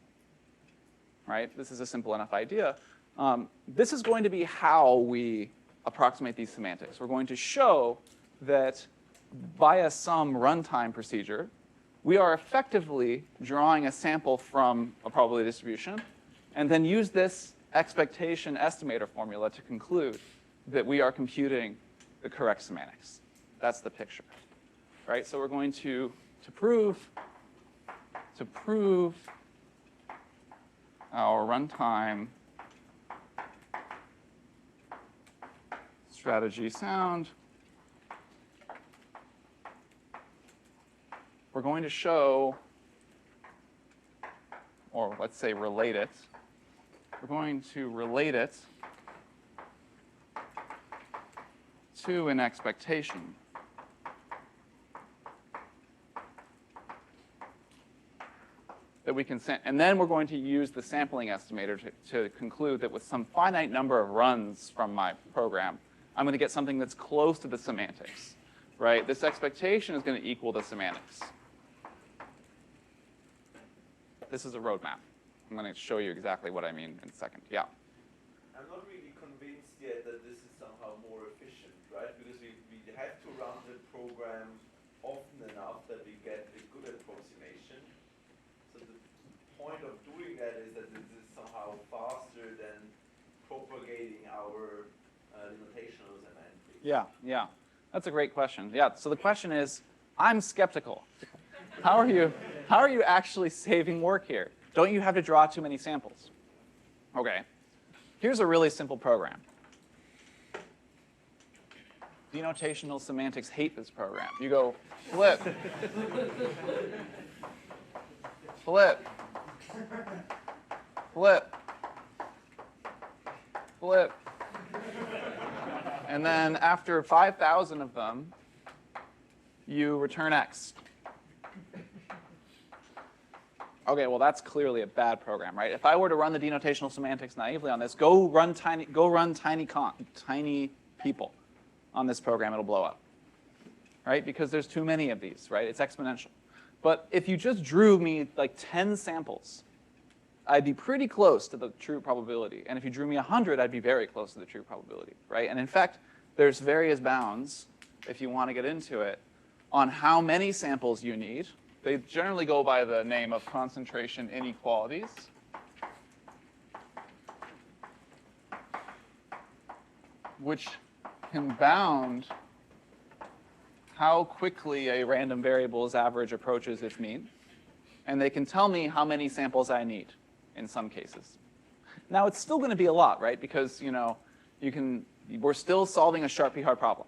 right? This is a simple enough idea. This is going to be how we approximate these semantics. We're going to show that via some runtime procedure, we are effectively drawing a sample from a probability distribution and then use this expectation estimator formula to conclude that we are computing the correct semantics. That's the picture, right? So we're going to prove our runtime strategy sound, we're going to show, or let's say relate it, we're going to relate it to an expectation. That we can, and then we're going to use the sampling estimator to conclude that with some finite number of runs from my program, I'm going to get something that's close to the semantics, right? This expectation is going to equal the semantics. This is a roadmap. I'm going to show you exactly what I mean in a second. Yeah. I'm not really convinced yet that this is somehow more efficient, right? Because we have to run the program often enough that we get a good approximation. So the point of doing that is that this is somehow faster than propagating our limitational semantics. Yeah. That's a great question. Yeah, so the question is, I'm skeptical. How are you actually saving work here? Don't you have to draw too many samples? Okay. Here's a really simple program. Denotational semantics hate this program. You go flip, flip, flip, flip. And then after 5,000 of them, you return x. Okay, well that's clearly a bad program, right? If I were to run the denotational semantics naively on this, go run tiny people on this program, it'll blow up, right? Because there's too many of these, right? It's exponential. But if you just drew me like 10 samples, I'd be pretty close to the true probability. And if you drew me 100, I'd be very close to the true probability, right? And in fact, there's various bounds, if you want to get into it, on how many samples you need. They generally go by the name of concentration inequalities. Which can bound how quickly a random variable's average approaches its mean. And they can tell me how many samples I need in some cases. Now, it's still going to be a lot, right? Because, we're still solving a sharp p-hard problem,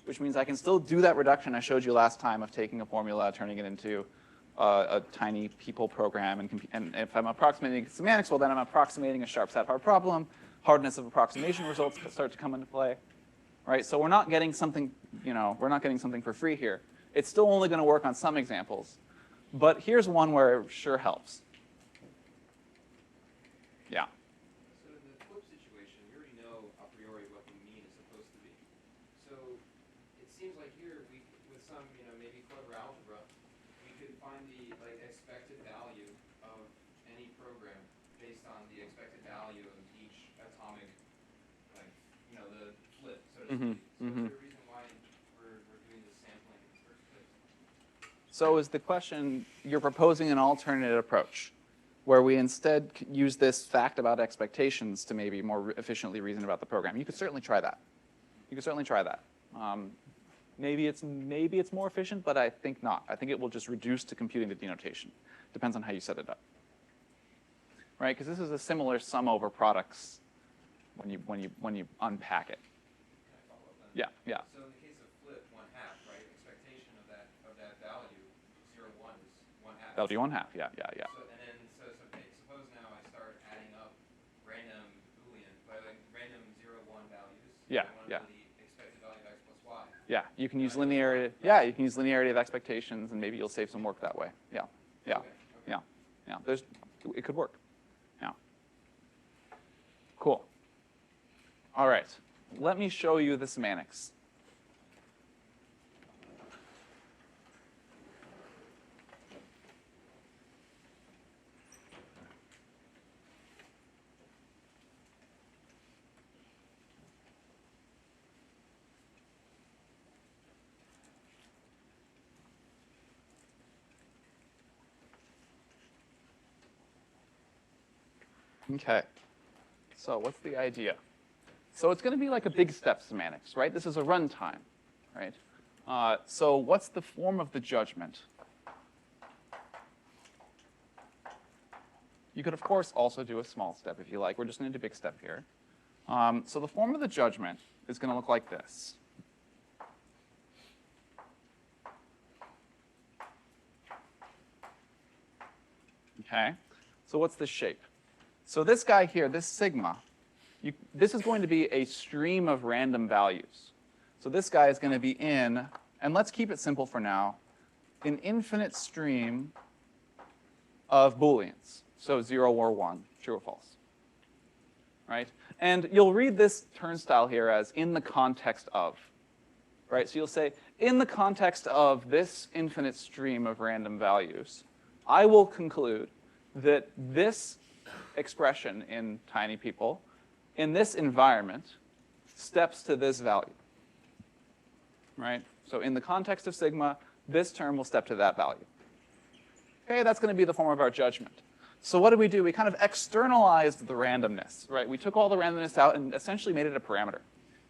which means I can still do that reduction I showed you last time of taking a formula, turning it into a tiny people program. And if I'm approximating semantics, well, then I'm approximating a sharp sat-hard problem. Hardness of approximation results start to come into play, right? So we're not getting something, we're not getting something for free here. It's still only going to work on some examples. But here's one where it sure helps. Yeah. So in the flip situation, you already know a priori what the mean is supposed to be. So it seems like here, with some, maybe clever algebra, we could find the expected value of any program based on the expected value of each atomic, the flip, so to speak. So is there a reason why we're doing this sampling in the first place? So is the question, you're proposing an alternate approach where we instead use this fact about expectations to maybe more efficiently reason about the program. You could certainly try that. You could certainly try that. Maybe it's more efficient, but I think not. I think it will just reduce to computing the denotation. Depends on how you set it up. Right? Because this is a similar sum over products when you unpack it. Can I follow up then? Yeah, yeah. So in the case of flip 1/2, right, expectation of that value, 0, 1 is 1/2. That'll be 1/2. Yeah, yeah, yeah. So, and then, okay, suppose now I start adding up random Boolean, like random 0, 1 values. Yeah, I want to yeah. know the expected value of x plus y. Yeah, you can use linearity. Yeah, you can use linearity of expectations, and maybe you'll save some work that way. Yeah, yeah, Okay, okay. yeah, yeah. It could work. Yeah. Cool. All right. Let me show you the semantics. Okay, so what's the idea? So it's going to be like a big step semantics, right? This is a runtime, right? So what's the form of the judgment? You could, of course, also do a small step if you like. We're just going to do a big step here. So the form of the judgment is going to look like this. Okay, so what's the shape? So this guy here, this sigma, this is going to be a stream of random values. So this guy is going to be in, and let's keep it simple for now, an infinite stream of Booleans. So 0 or 1, true or false. Right? And you'll read this turnstile here as in the context of. Right? So you'll say, in the context of this infinite stream of random values, I will conclude that this expression in tiny people in this environment steps to this value. Right? So in the context of sigma, this term will step to that value. Okay, that's going to be the form of our judgment. So what do? We kind of externalized the randomness, right? We took all the randomness out and essentially made it a parameter.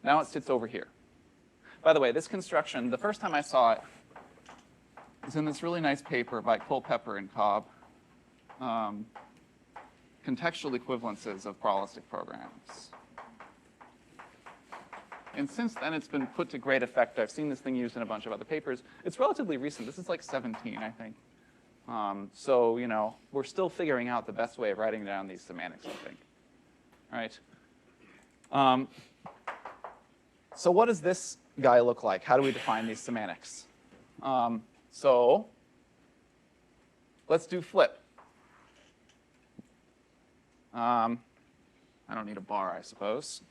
Now it sits over here. By the way, this construction, the first time I saw it, was in this really nice paper by Culpepper and Cobb, Contextual Equivalences of Probabilistic Programs. And since then, it's been put to great effect. I've seen this thing used in a bunch of other papers. It's relatively recent. This is like 17, I think. So, you know, we're still figuring out the best way of writing down these semantics, I think. All right. So what does this guy look like? How do we define these semantics? So let's do flip. I don't need a bar, I suppose,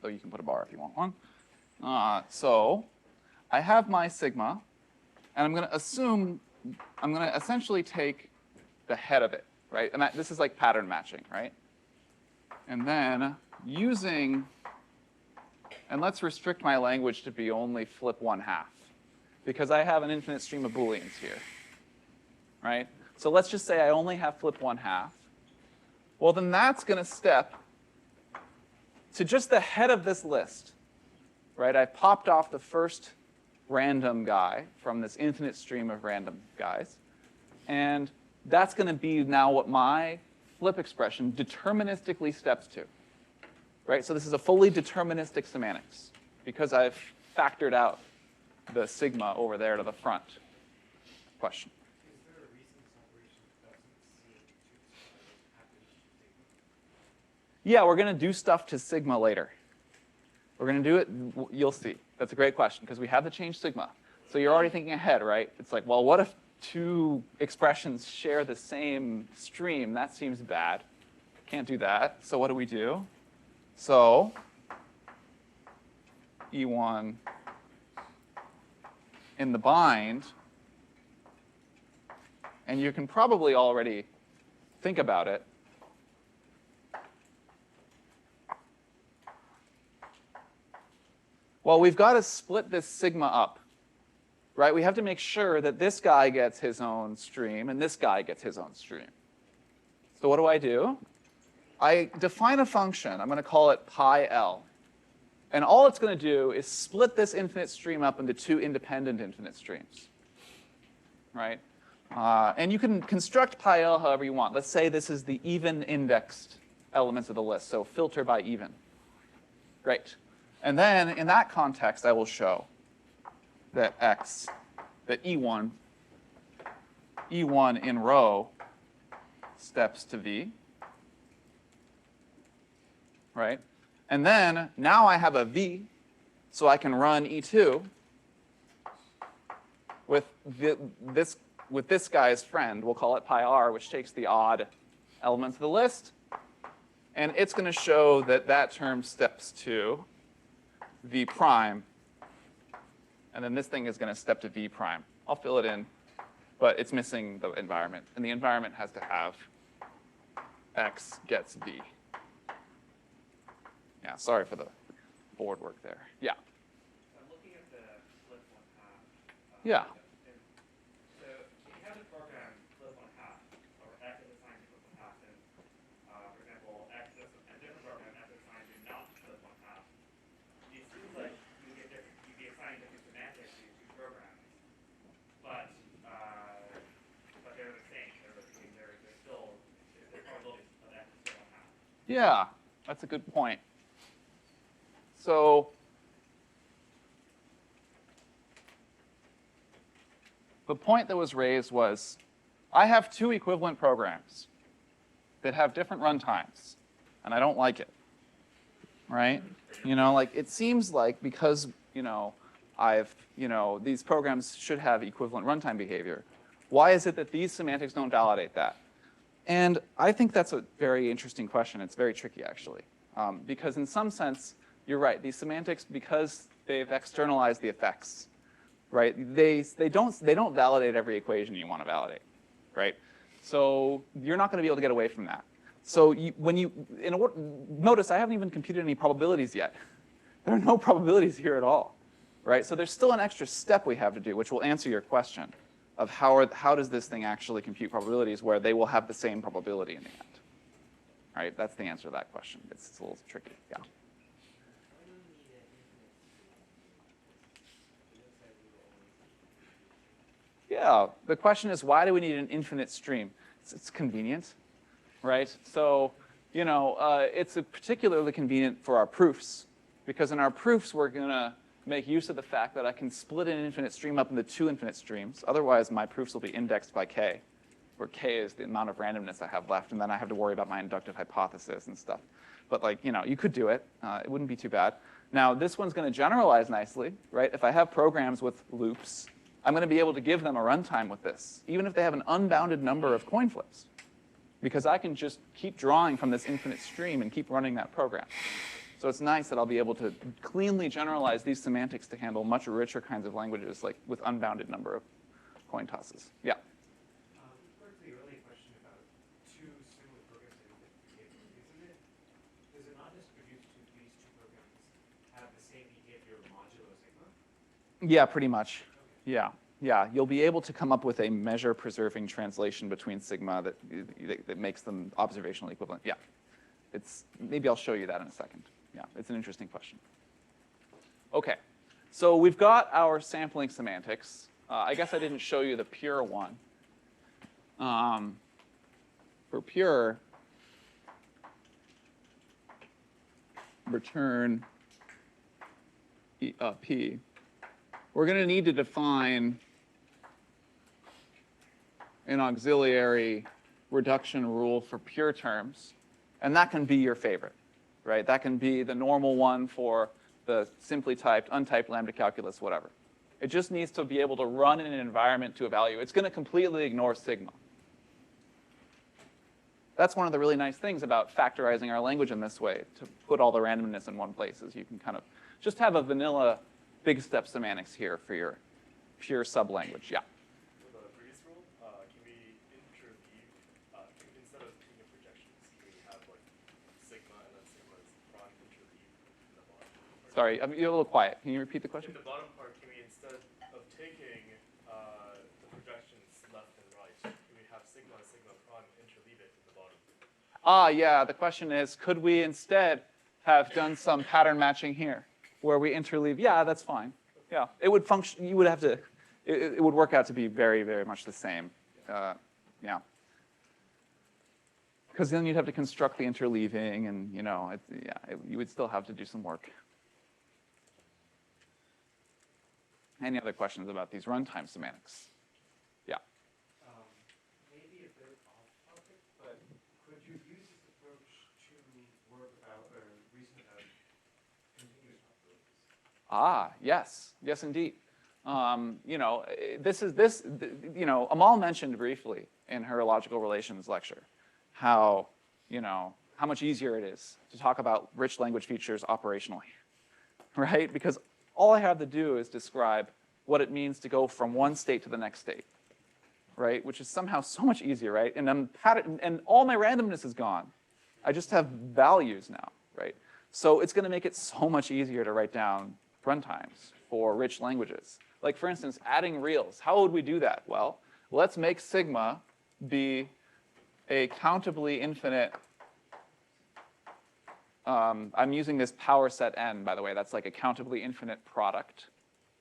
though you can put a bar if you want one. So I have my sigma, and I'm going to essentially take the head of it, right? And this is like pattern matching, right? And then and let's restrict my language to be only flip 1/2, because I have an infinite stream of Booleans here, right? So let's just say I only have flip 1/2. Well, then that's going to step to just the head of this list, right? I popped off the first random guy from this infinite stream of random guys. And that's going to be now what my flip expression deterministically steps to, right? So this is a fully deterministic semantics because I've factored out the sigma over there to the front. Question? Is there a reason this operation doesn't see what happens to sigma? Yeah, we're going to do stuff to sigma later. We're going to do it, you'll see. That's a great question because we have the change sigma. So you're already thinking ahead, right? It's like, well, what if two expressions share the same stream? That seems bad. Can't do that. So what do? So E1 in the bind, and you can probably already think about it. Well, we've got to split this sigma up, right? We have to make sure that this guy gets his own stream and this guy gets his own stream. So what do? I define a function. I'm going to call it pi L. And all it's going to do is split this infinite stream up into two independent infinite streams, right? And you can construct pi-L however you want. Let's say this is the even indexed elements of the list, so filter by even. Great. And then in that context, I will show that E1 in row steps to V, right? And then now I have a V, so I can run E2 with this guy's friend. We'll call it pi r, which takes the odd elements of the list. And it's going to show that that term steps to V prime. And then this thing is going to step to V prime. I'll fill it in, but it's missing the environment. And the environment has to have X gets V. Yeah, sorry for the board work there. Yeah. I'm looking at the flip one half. Yeah. So you have the program flip one half, or X is assigned to flip one half, and for example, X is a different program X is assigned to not flip one half. It seems like you'd be assigning different semantics to these two programs, but they're the same. They're still the probabilities of X is flip one half. Yeah, that's a good point. So the point that was raised was, I have two equivalent programs that have different runtimes, and I don't like it, right? You know, like it seems like because, these programs should have equivalent runtime behavior. Why is it that these semantics don't validate that? And I think that's a very interesting question. It's very tricky, actually, because in some sense, you're right. These semantics, because they've externalized the effects, right? They don't validate every equation you want to validate, right? So you're not going to be able to get away from that. So notice I haven't even computed any probabilities yet. There are no probabilities here at all, right? So there's still an extra step we have to do, which will answer your question of how does this thing actually compute probabilities where they will have the same probability in the end, right? That's the answer to that question. It's a little tricky, yeah. Yeah, the question is, why do we need an infinite stream? It's convenient, right? So, it's particularly convenient for our proofs, because in our proofs, we're going to make use of the fact that I can split an infinite stream up into two infinite streams. Otherwise, my proofs will be indexed by k, where k is the amount of randomness I have left, and then I have to worry about my inductive hypothesis and stuff. But you could do it. It wouldn't be too bad. Now, this one's going to generalize nicely, right? If I have programs with loops, I'm going to be able to give them a runtime with this, even if they have an unbounded number of coin flips, because I can just keep drawing from this infinite stream and keep running that program. So it's nice that I'll be able to cleanly generalize these semantics to handle much richer kinds of languages, like with unbounded number of coin tosses. Yeah? Back to the earlier question about two similar programs that behave, does it not distribute to these two programs have the same behavior modulo sigma? Yeah, pretty much. Yeah, you'll be able to come up with a measure-preserving translation between sigma that makes them observationally equivalent. Yeah, maybe I'll show you that in a second. Yeah, it's an interesting question. Okay, so we've got our sampling semantics. I guess I didn't show you the pure one. For pure, return P. We're going to need to define an auxiliary reduction rule for pure terms, and that can be your favorite, right? That can be the normal one for the simply typed, untyped lambda calculus, whatever. It just needs to be able to run in an environment to evaluate. It's going to completely ignore sigma. That's one of the really nice things about factorizing our language in this way, to put all the randomness in one place, is you can kind of just have a vanilla big step semantics here for your pure sublanguage. Yeah. For the previous rule, can we interleave, instead of taking projections, can we have like sigma and then sigma's prime interleave in the bottom? Sorry, you're a little quiet. Can you repeat the question? In the bottom part, can we, instead of taking the projections left and right, can we have sigma and sigma prime interleave it in the bottom? Yeah, the question is, could we instead have done some pattern matching here? where we interleave, yeah, that's fine. Yeah, it would function, you would have to, it would work out to be very, very much the same. Yeah. Because then you'd have to construct the interleaving and, you would still have to do some work. Any other questions about these runtime semantics? Yeah. Maybe a bit off topic, but could you use this approach to work about or reason about continuous probabilities? Yes, indeed. Amal mentioned briefly in her logical relations lecture how much easier it is to talk about rich language features operationally, right? Because all I have to do is describe what it means to go from one state to the next state, right? Which is somehow so much easier, right? And all my randomness is gone. I just have values now, right? So it's going to make it so much easier to write down runtimes for rich languages. Like, for instance, adding reals. How would we do that? Well, let's make sigma be a countably infinite. I'm using this power set n, by the way. That's like a countably infinite product,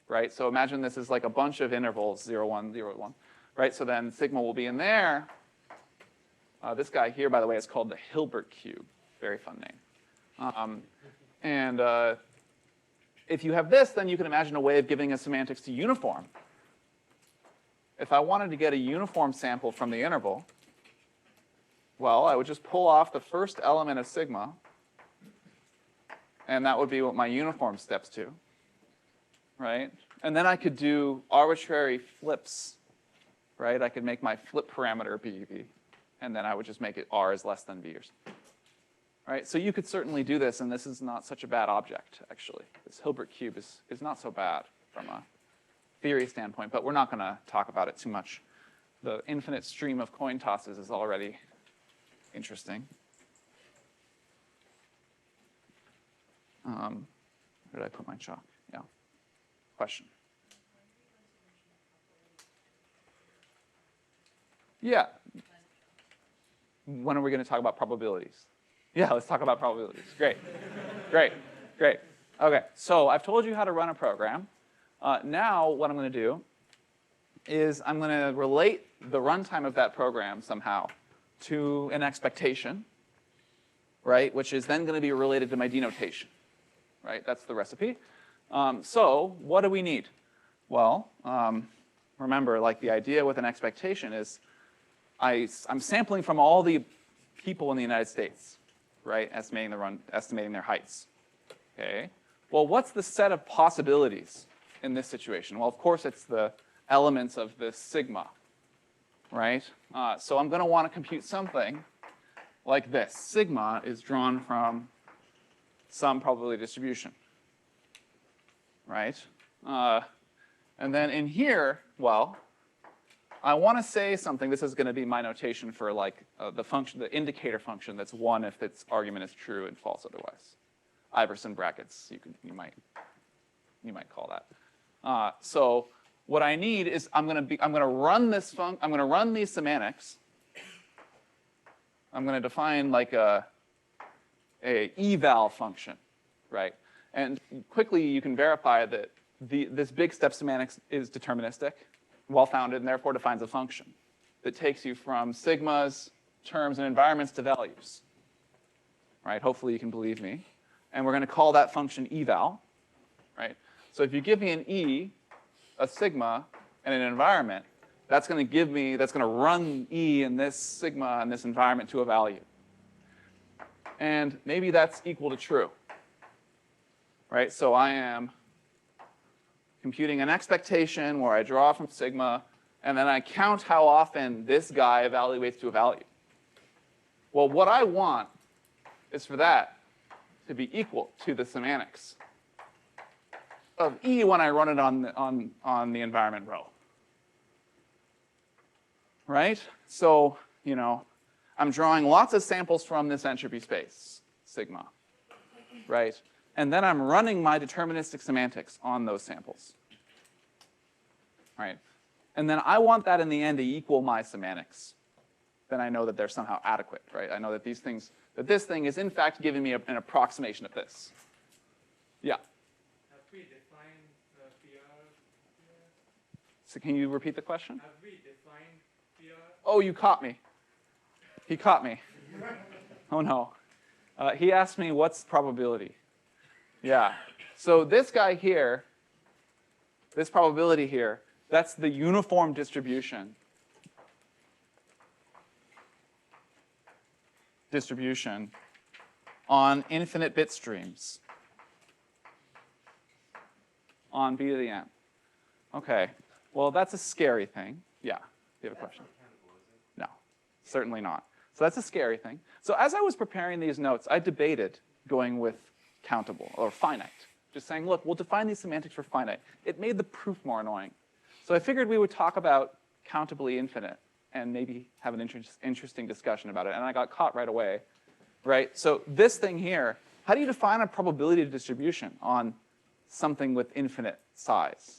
right? So imagine this is like a bunch of intervals, 0, 1, 0, 1, right? So then sigma will be in there. This guy here, by the way, is called the Hilbert cube. Very fun name. If you have this, then you can imagine a way of giving a semantics to uniform. If I wanted to get a uniform sample from the interval, well, I would just pull off the first element of sigma, and that would be what my uniform steps to, right? And then I could do arbitrary flips, right? I could make my flip parameter be v, and then I would just make it r is less than v or something. Right? So you could certainly do this, and this is not such a bad object, actually. This Hilbert cube is not so bad from a theory standpoint, but we're not going to talk about it too much. The infinite stream of coin tosses is already interesting. Where did I put my chalk? Yeah. Question? Yeah. When are we going to talk about probabilities? Yeah, let's talk about probabilities. Great. Okay, so I've told you how to run a program. Now what I'm going to do is I'm going to relate the runtime of that program somehow to an expectation, right? Which is then going to be related to my denotation, right? That's the recipe. So what do we need? Well, remember, like the idea with an expectation is I'm sampling from all the people in the United States, right? Estimating their heights. Okay. Well, what's the set of possibilities in this situation? Well, of course, it's the elements of this sigma, right? So I'm going to want to compute something like this. Sigma is drawn from some probability distribution, right? And then in here, well, I want to say something. This is going to be my notation for like the function, the indicator function that's 1 if its argument is true and false otherwise. Iverson brackets, you might call that. So what I need is I'm going to run these semantics. I'm going to define like a eval function, right? And quickly you can verify that this big step semantics is deterministic, well-founded, and therefore defines a function that takes you from sigmas, terms, and environments to values. Right? Hopefully you can believe me. And we're going to call that function eval. Right? So if you give me an e, a sigma, and an environment, that's going to run e in this sigma and this environment to a value. And maybe that's equal to true. Right? So I am computing an expectation where I draw from sigma, and then I count how often this guy evaluates to a value. Well, what I want is for that to be equal to the semantics of E when I run it on the environment row. Right? So, I'm drawing lots of samples from this entropy space, sigma. Right? And then I'm running my deterministic semantics on those samples. Right? And then I want that in the end to equal my semantics. Then I know that they're somehow adequate, right? I know that this thing is in fact giving me an approximation of this. Yeah? So can you repeat the question? Have we defined PR? Oh, you caught me. He caught me. Oh, no. He asked me, what's probability? Yeah. So this guy here, this probability here, that's the uniform distribution. On infinite bit streams on b to the n. Okay. Well, that's a scary thing. Yeah. Do you have a question? No, certainly not. So that's a scary thing. So as I was preparing these notes, I debated going with countable or finite. Just saying, look, we'll define these semantics for finite. It made the proof more annoying. So I figured we would talk about countably infinite and maybe have an interesting discussion about it. And I got caught right away, right? So this thing here, how do you define a probability distribution on something with infinite size?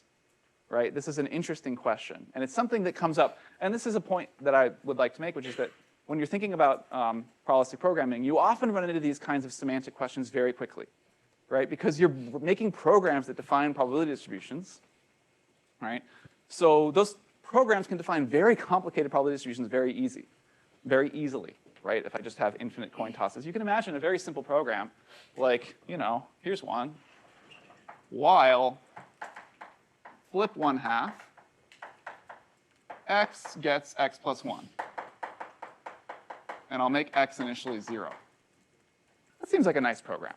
Right? This is an interesting question. And it's something that comes up. And this is a point that I would like to make, which is that when you're thinking about probabilistic programming, you often run into these kinds of semantic questions very quickly, right? Because you're making programs that define probability distributions, right? So those programs can define very complicated probability distributions very easily, right? If I just have infinite coin tosses. You can imagine a very simple program like, here's one. While flip 1/2, x gets x plus 1. And I'll make x initially 0. That seems like a nice program,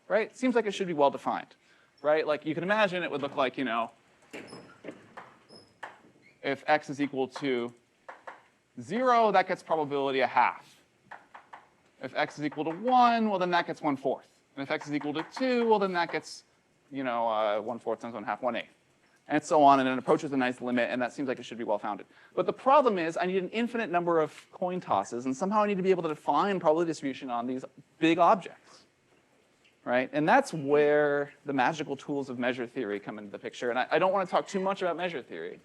right? Seems like it should be well defined, right? Like you can imagine it would look like, if x is equal to 0, that gets probability 1/2. If x is equal to 1, well, then that gets 1/4. And if x is equal to 2, well, then that gets, 1/4 times 1/2, 1/8. And so on, and it approaches a nice limit, and that seems like it should be well-founded. But the problem is I need an infinite number of coin tosses, and somehow I need to be able to define probability distribution on these big objects, right? And that's where the magical tools of measure theory come into the picture. And I don't want to talk too much about measure theory,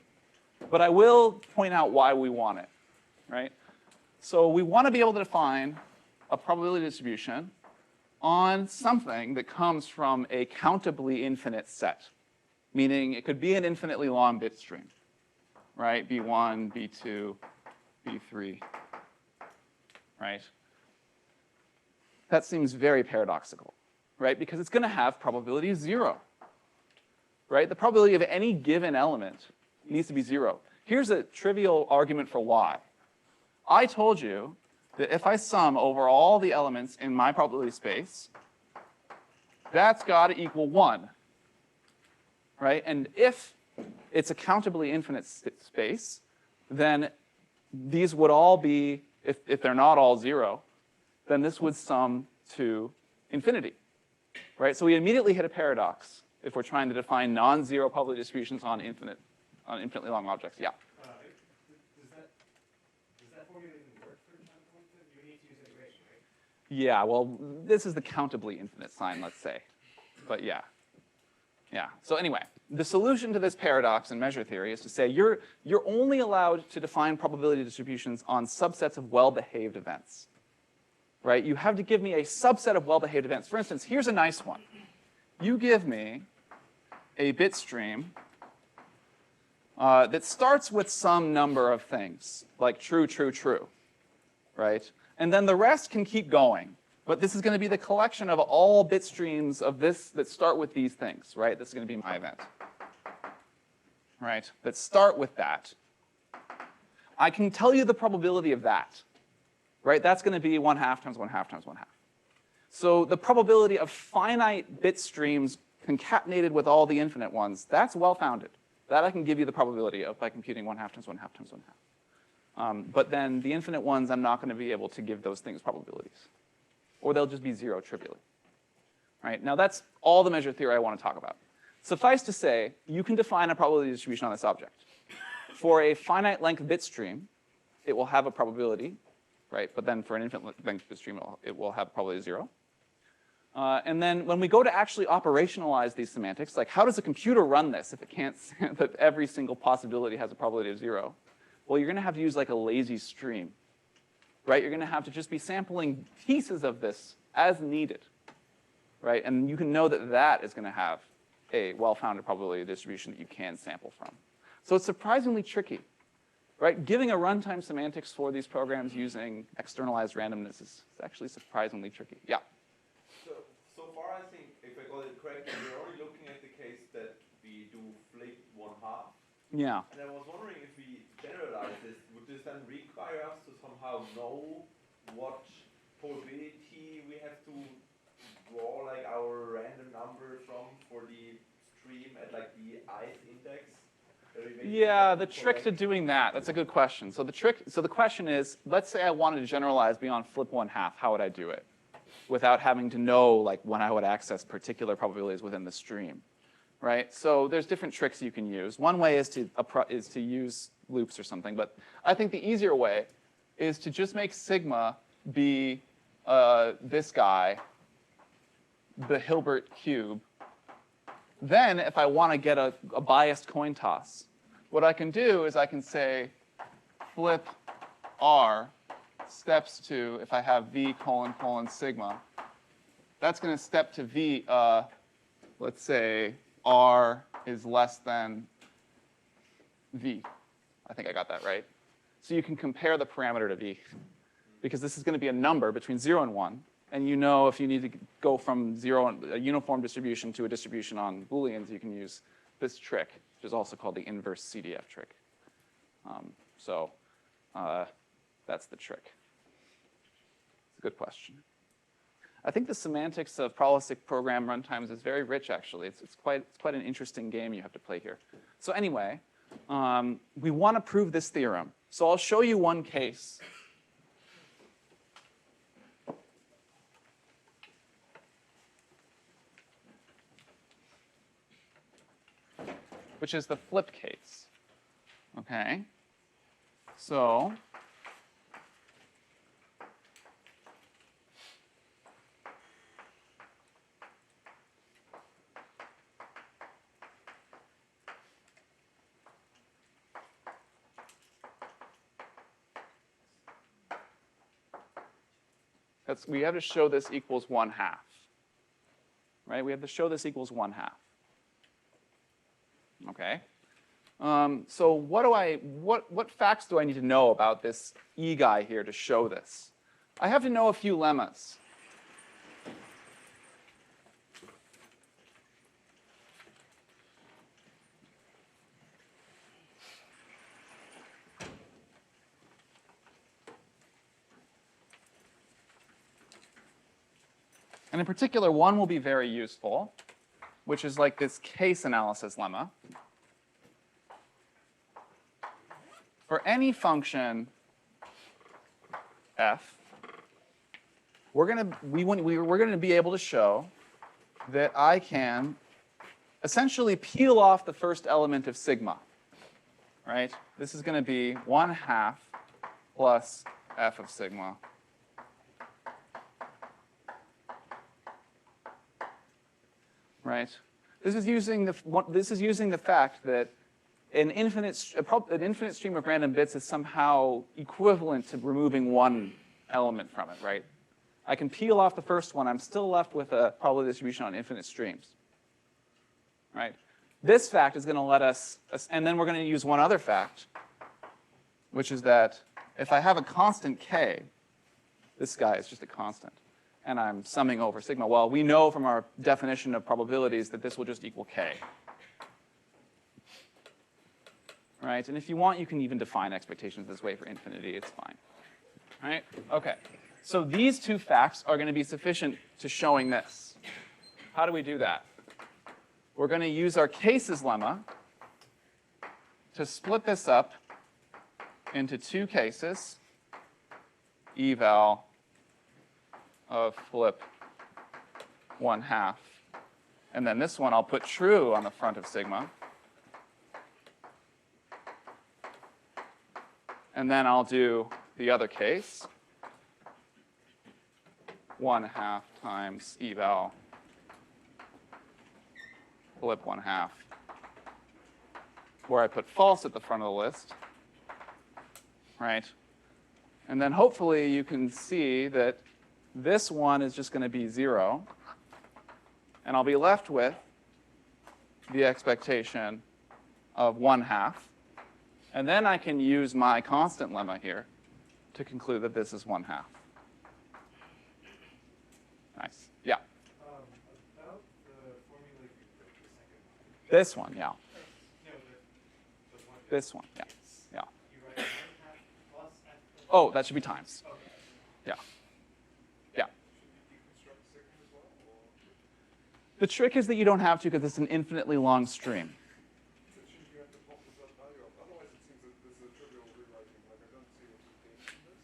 but I will point out why we want it, right? So we want to be able to define a probability distribution on something that comes from a countably infinite set. Meaning it could be an infinitely long bit stream, right? B1, B2, B3, right? That seems very paradoxical, right? Because it's going to have probability 0, right? The probability of any given element needs to be 0. Here's a trivial argument for why. I told you that if I sum over all the elements in my probability space, that's got to equal 1. Right? And if it's a countably infinite space, then these would all be, if they're not all 0, then this would sum to infinity. Right? So we immediately hit a paradox if we're trying to define non-zero probability distributions on infinitely long objects. Yeah? Does that formula even work for countable infinite? You need to use integration, right? Yeah, well, this is the countably infinite sign, let's say. But yeah. Yeah, so anyway, the solution to this paradox in measure theory is to say you're only allowed to define probability distributions on subsets of well-behaved events, right? You have to give me a subset of well-behaved events. For instance, here's a nice one. You give me a bit stream that starts with some number of things, like true, true, true, right? And then the rest can keep going. But this is going to be the collection of all bit streams of this that start with these things, right? This is going to be my event, right? That start with that. I can tell you the probability of that, right? That's going to be 1/2 times 1/2 times 1/2. So the probability of finite bit streams concatenated with all the infinite ones, that's well-founded. That I can give you the probability of by computing 1/2 times 1/2 times 1/2. But then the infinite ones, I'm not going to be able to give those things probabilities. Or they'll just be 0 trivially. Right? Now that's all the measure theory I want to talk about. Suffice to say, you can define a probability distribution on this object. For a finite length bit stream, it will have a probability, right? But then for an infinite length bit stream, it will have probability 0. And then when we go to actually operationalize these semantics, like how does a computer run this if it can't that every single possibility has a probability of 0? Well, you're going to have to use like a lazy stream. Right? You're going to have to just be sampling pieces of this as needed, right? And you can know that that is going to have a well-founded probability distribution that you can sample from. So it's surprisingly tricky, right? Giving a runtime semantics for these programs using externalized randomness is actually surprisingly tricky. Yeah? So far, I think, if I got it correctly, we're only looking at the case that we do flip 1/2. Yeah. And I was wondering if we generalize this, would this then require us to somehow know what probability we have to draw like our random number from for the stream at like the ith index? Yeah, the trick to doing that's a good question. So the question is, let's say I wanted to generalize beyond flip 1/2, how would I do it? Without having to know like when I would access particular probabilities within the stream, right? So there's different tricks you can use. One way is to use loops or something, but I think the easier way is to just make sigma be this guy, the Hilbert cube. Then if I want to get a biased coin toss, what I can do is I can say flip R steps to, if I have V : sigma, that's going to step to V, let's say R is less than V. I think I got that right. So you can compare the parameter to V, because this is going to be a number between 0 and 1. And you know if you need to go from a uniform distribution to a distribution on Booleans, you can use this trick, which is also called the inverse CDF trick. That's the trick. It's a good question. I think the semantics of probabilistic program runtimes is very rich, actually. It's quite an interesting game you have to play here. So anyway, we want to prove this theorem. So I'll show you one case. Which is the flip case. Okay? So we have to show this equals 1/2. Right? We have to show this equals 1/2. Okay. So what facts do I need to know about this E guy here to show this? I have to know a few lemmas. And in particular, one will be very useful, which is like this case analysis lemma. For any function f, we're going to be able to show that I can essentially peel off the first element of sigma. Right? This is going to be 1/2 plus f of sigma. Right? This is using the fact that an infinite stream of random bits is somehow equivalent to removing one element from it, right? I can peel off the first one. I'm still left with a probability distribution on infinite streams, right? This fact is going to let us, and then we're going to use one other fact, which is that if I have a constant k, this guy is just a constant, and I'm summing over sigma. Well, we know from our definition of probabilities that this will just equal k. Right? And if you want, you can even define expectations this way for infinity. It's fine. Right? Okay. So these two facts are going to be sufficient to showing this. How do we do that? We're going to use our cases lemma to split this up into two cases, eval of flip 1/2. And then this one I'll put true on the front of sigma. And then I'll do the other case, 1/2 times eval flip 1/2, where I put false at the front of the list, right? And then hopefully you can see that this one is just going to be 0, and I'll be left with the expectation of 1/2. And then I can use my constant lemma here to conclude that this is 1/2. Nice. Yeah. About the formula you put the second one. This one, yeah. No, the one. This one, yeah. Yeah. You write 1/2 plus f. Oh, that should be times. Okay. Yeah. Yeah. Should you deconstruct sigma as well, or The trick is that you don't have to because it's an infinitely long stream. should you have to pop this up value up? Otherwise, it seems that this is a trivial rewriting. Like, I don't see what you gain from this.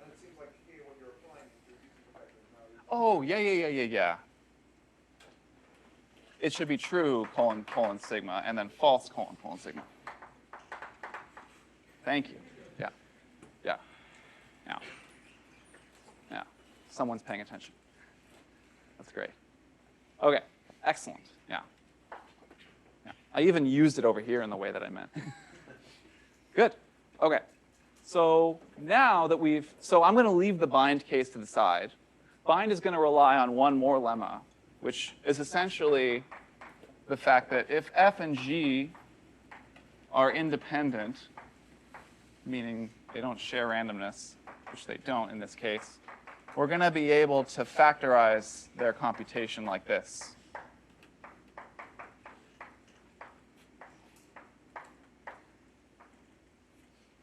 And it seems like here, when you're applying, you're using the fact that now you're Oh, yeah. It should be true, colon, sigma, and then false, colon, sigma. Thank you. Yeah. Yeah. Someone's paying attention. That's great. Okay, excellent. Yeah. I even used it over here in the way that I meant. Good. Okay. So now that I'm going to leave the bind case to the side. Bind is going to rely on one more lemma, which is essentially the fact that if f and g are independent, meaning they don't share randomness, which they don't in this case, we're going to be able to factorize their computation like this.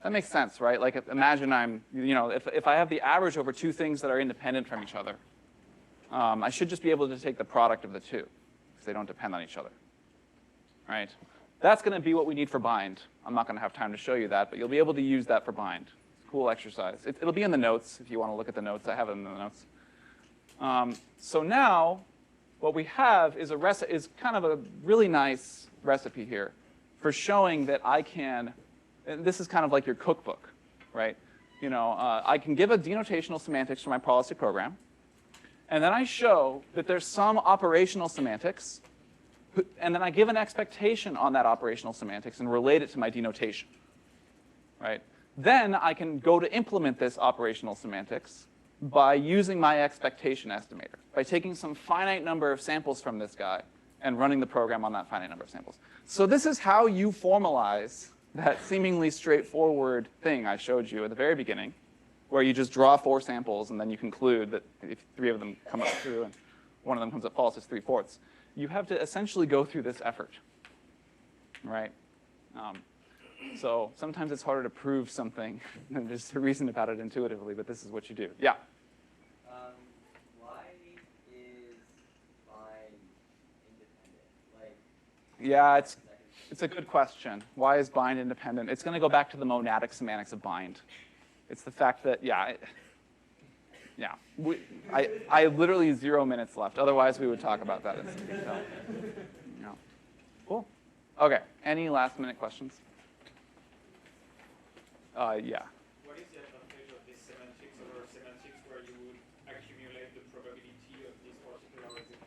That makes sense, right? Like, imagine if I have the average over two things that are independent from each other, I should just be able to take the product of the two, because they don't depend on each other, right? That's going to be what we need for bind. I'm not going to have time to show you that, but you'll be able to use that for bind. It's a cool exercise. It'll be in the notes if you want to look at the notes. I have it in the notes. So now, what we have is kind of a really nice recipe here for showing that I can. And this is kind of like your cookbook, right? I can give a denotational semantics for my probabilistic program, and then I show that there's some operational semantics, and then I give an expectation on that operational semantics and relate it to my denotation, right? Then I can go to implement this operational semantics by using my expectation estimator, by taking some finite number of samples from this guy and running the program on that finite number of samples. So this is how you formalize that seemingly straightforward thing I showed you at the very beginning, where you just draw 4 samples and then you conclude that if 3 of them come up true and 1 of them comes up false, it's 3/4. You have to essentially go through this effort, right? So sometimes it's harder to prove something than just to reason about it intuitively, but this is what you do. Yeah? Why is bind independent? Yeah, it's a good question. Why is bind independent? It's going to go back to the monadic semantics of bind. It's the fact that, I have literally 0 minutes left. Otherwise, we would talk about that in some detail. Cool. Okay. Any last-minute questions? Yeah. What is the advantage of this semantics over semantics where you would accumulate the probability of this particular execution?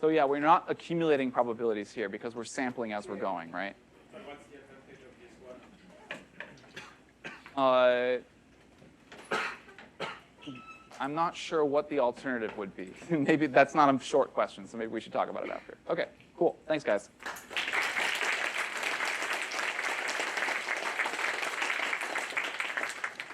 So yeah, we're not accumulating probabilities here because we're sampling as we're going, right? But what's the advantage of this one? I'm not sure what the alternative would be. Maybe that's not a short question, so maybe we should talk about it after. Okay, cool. Thanks, guys.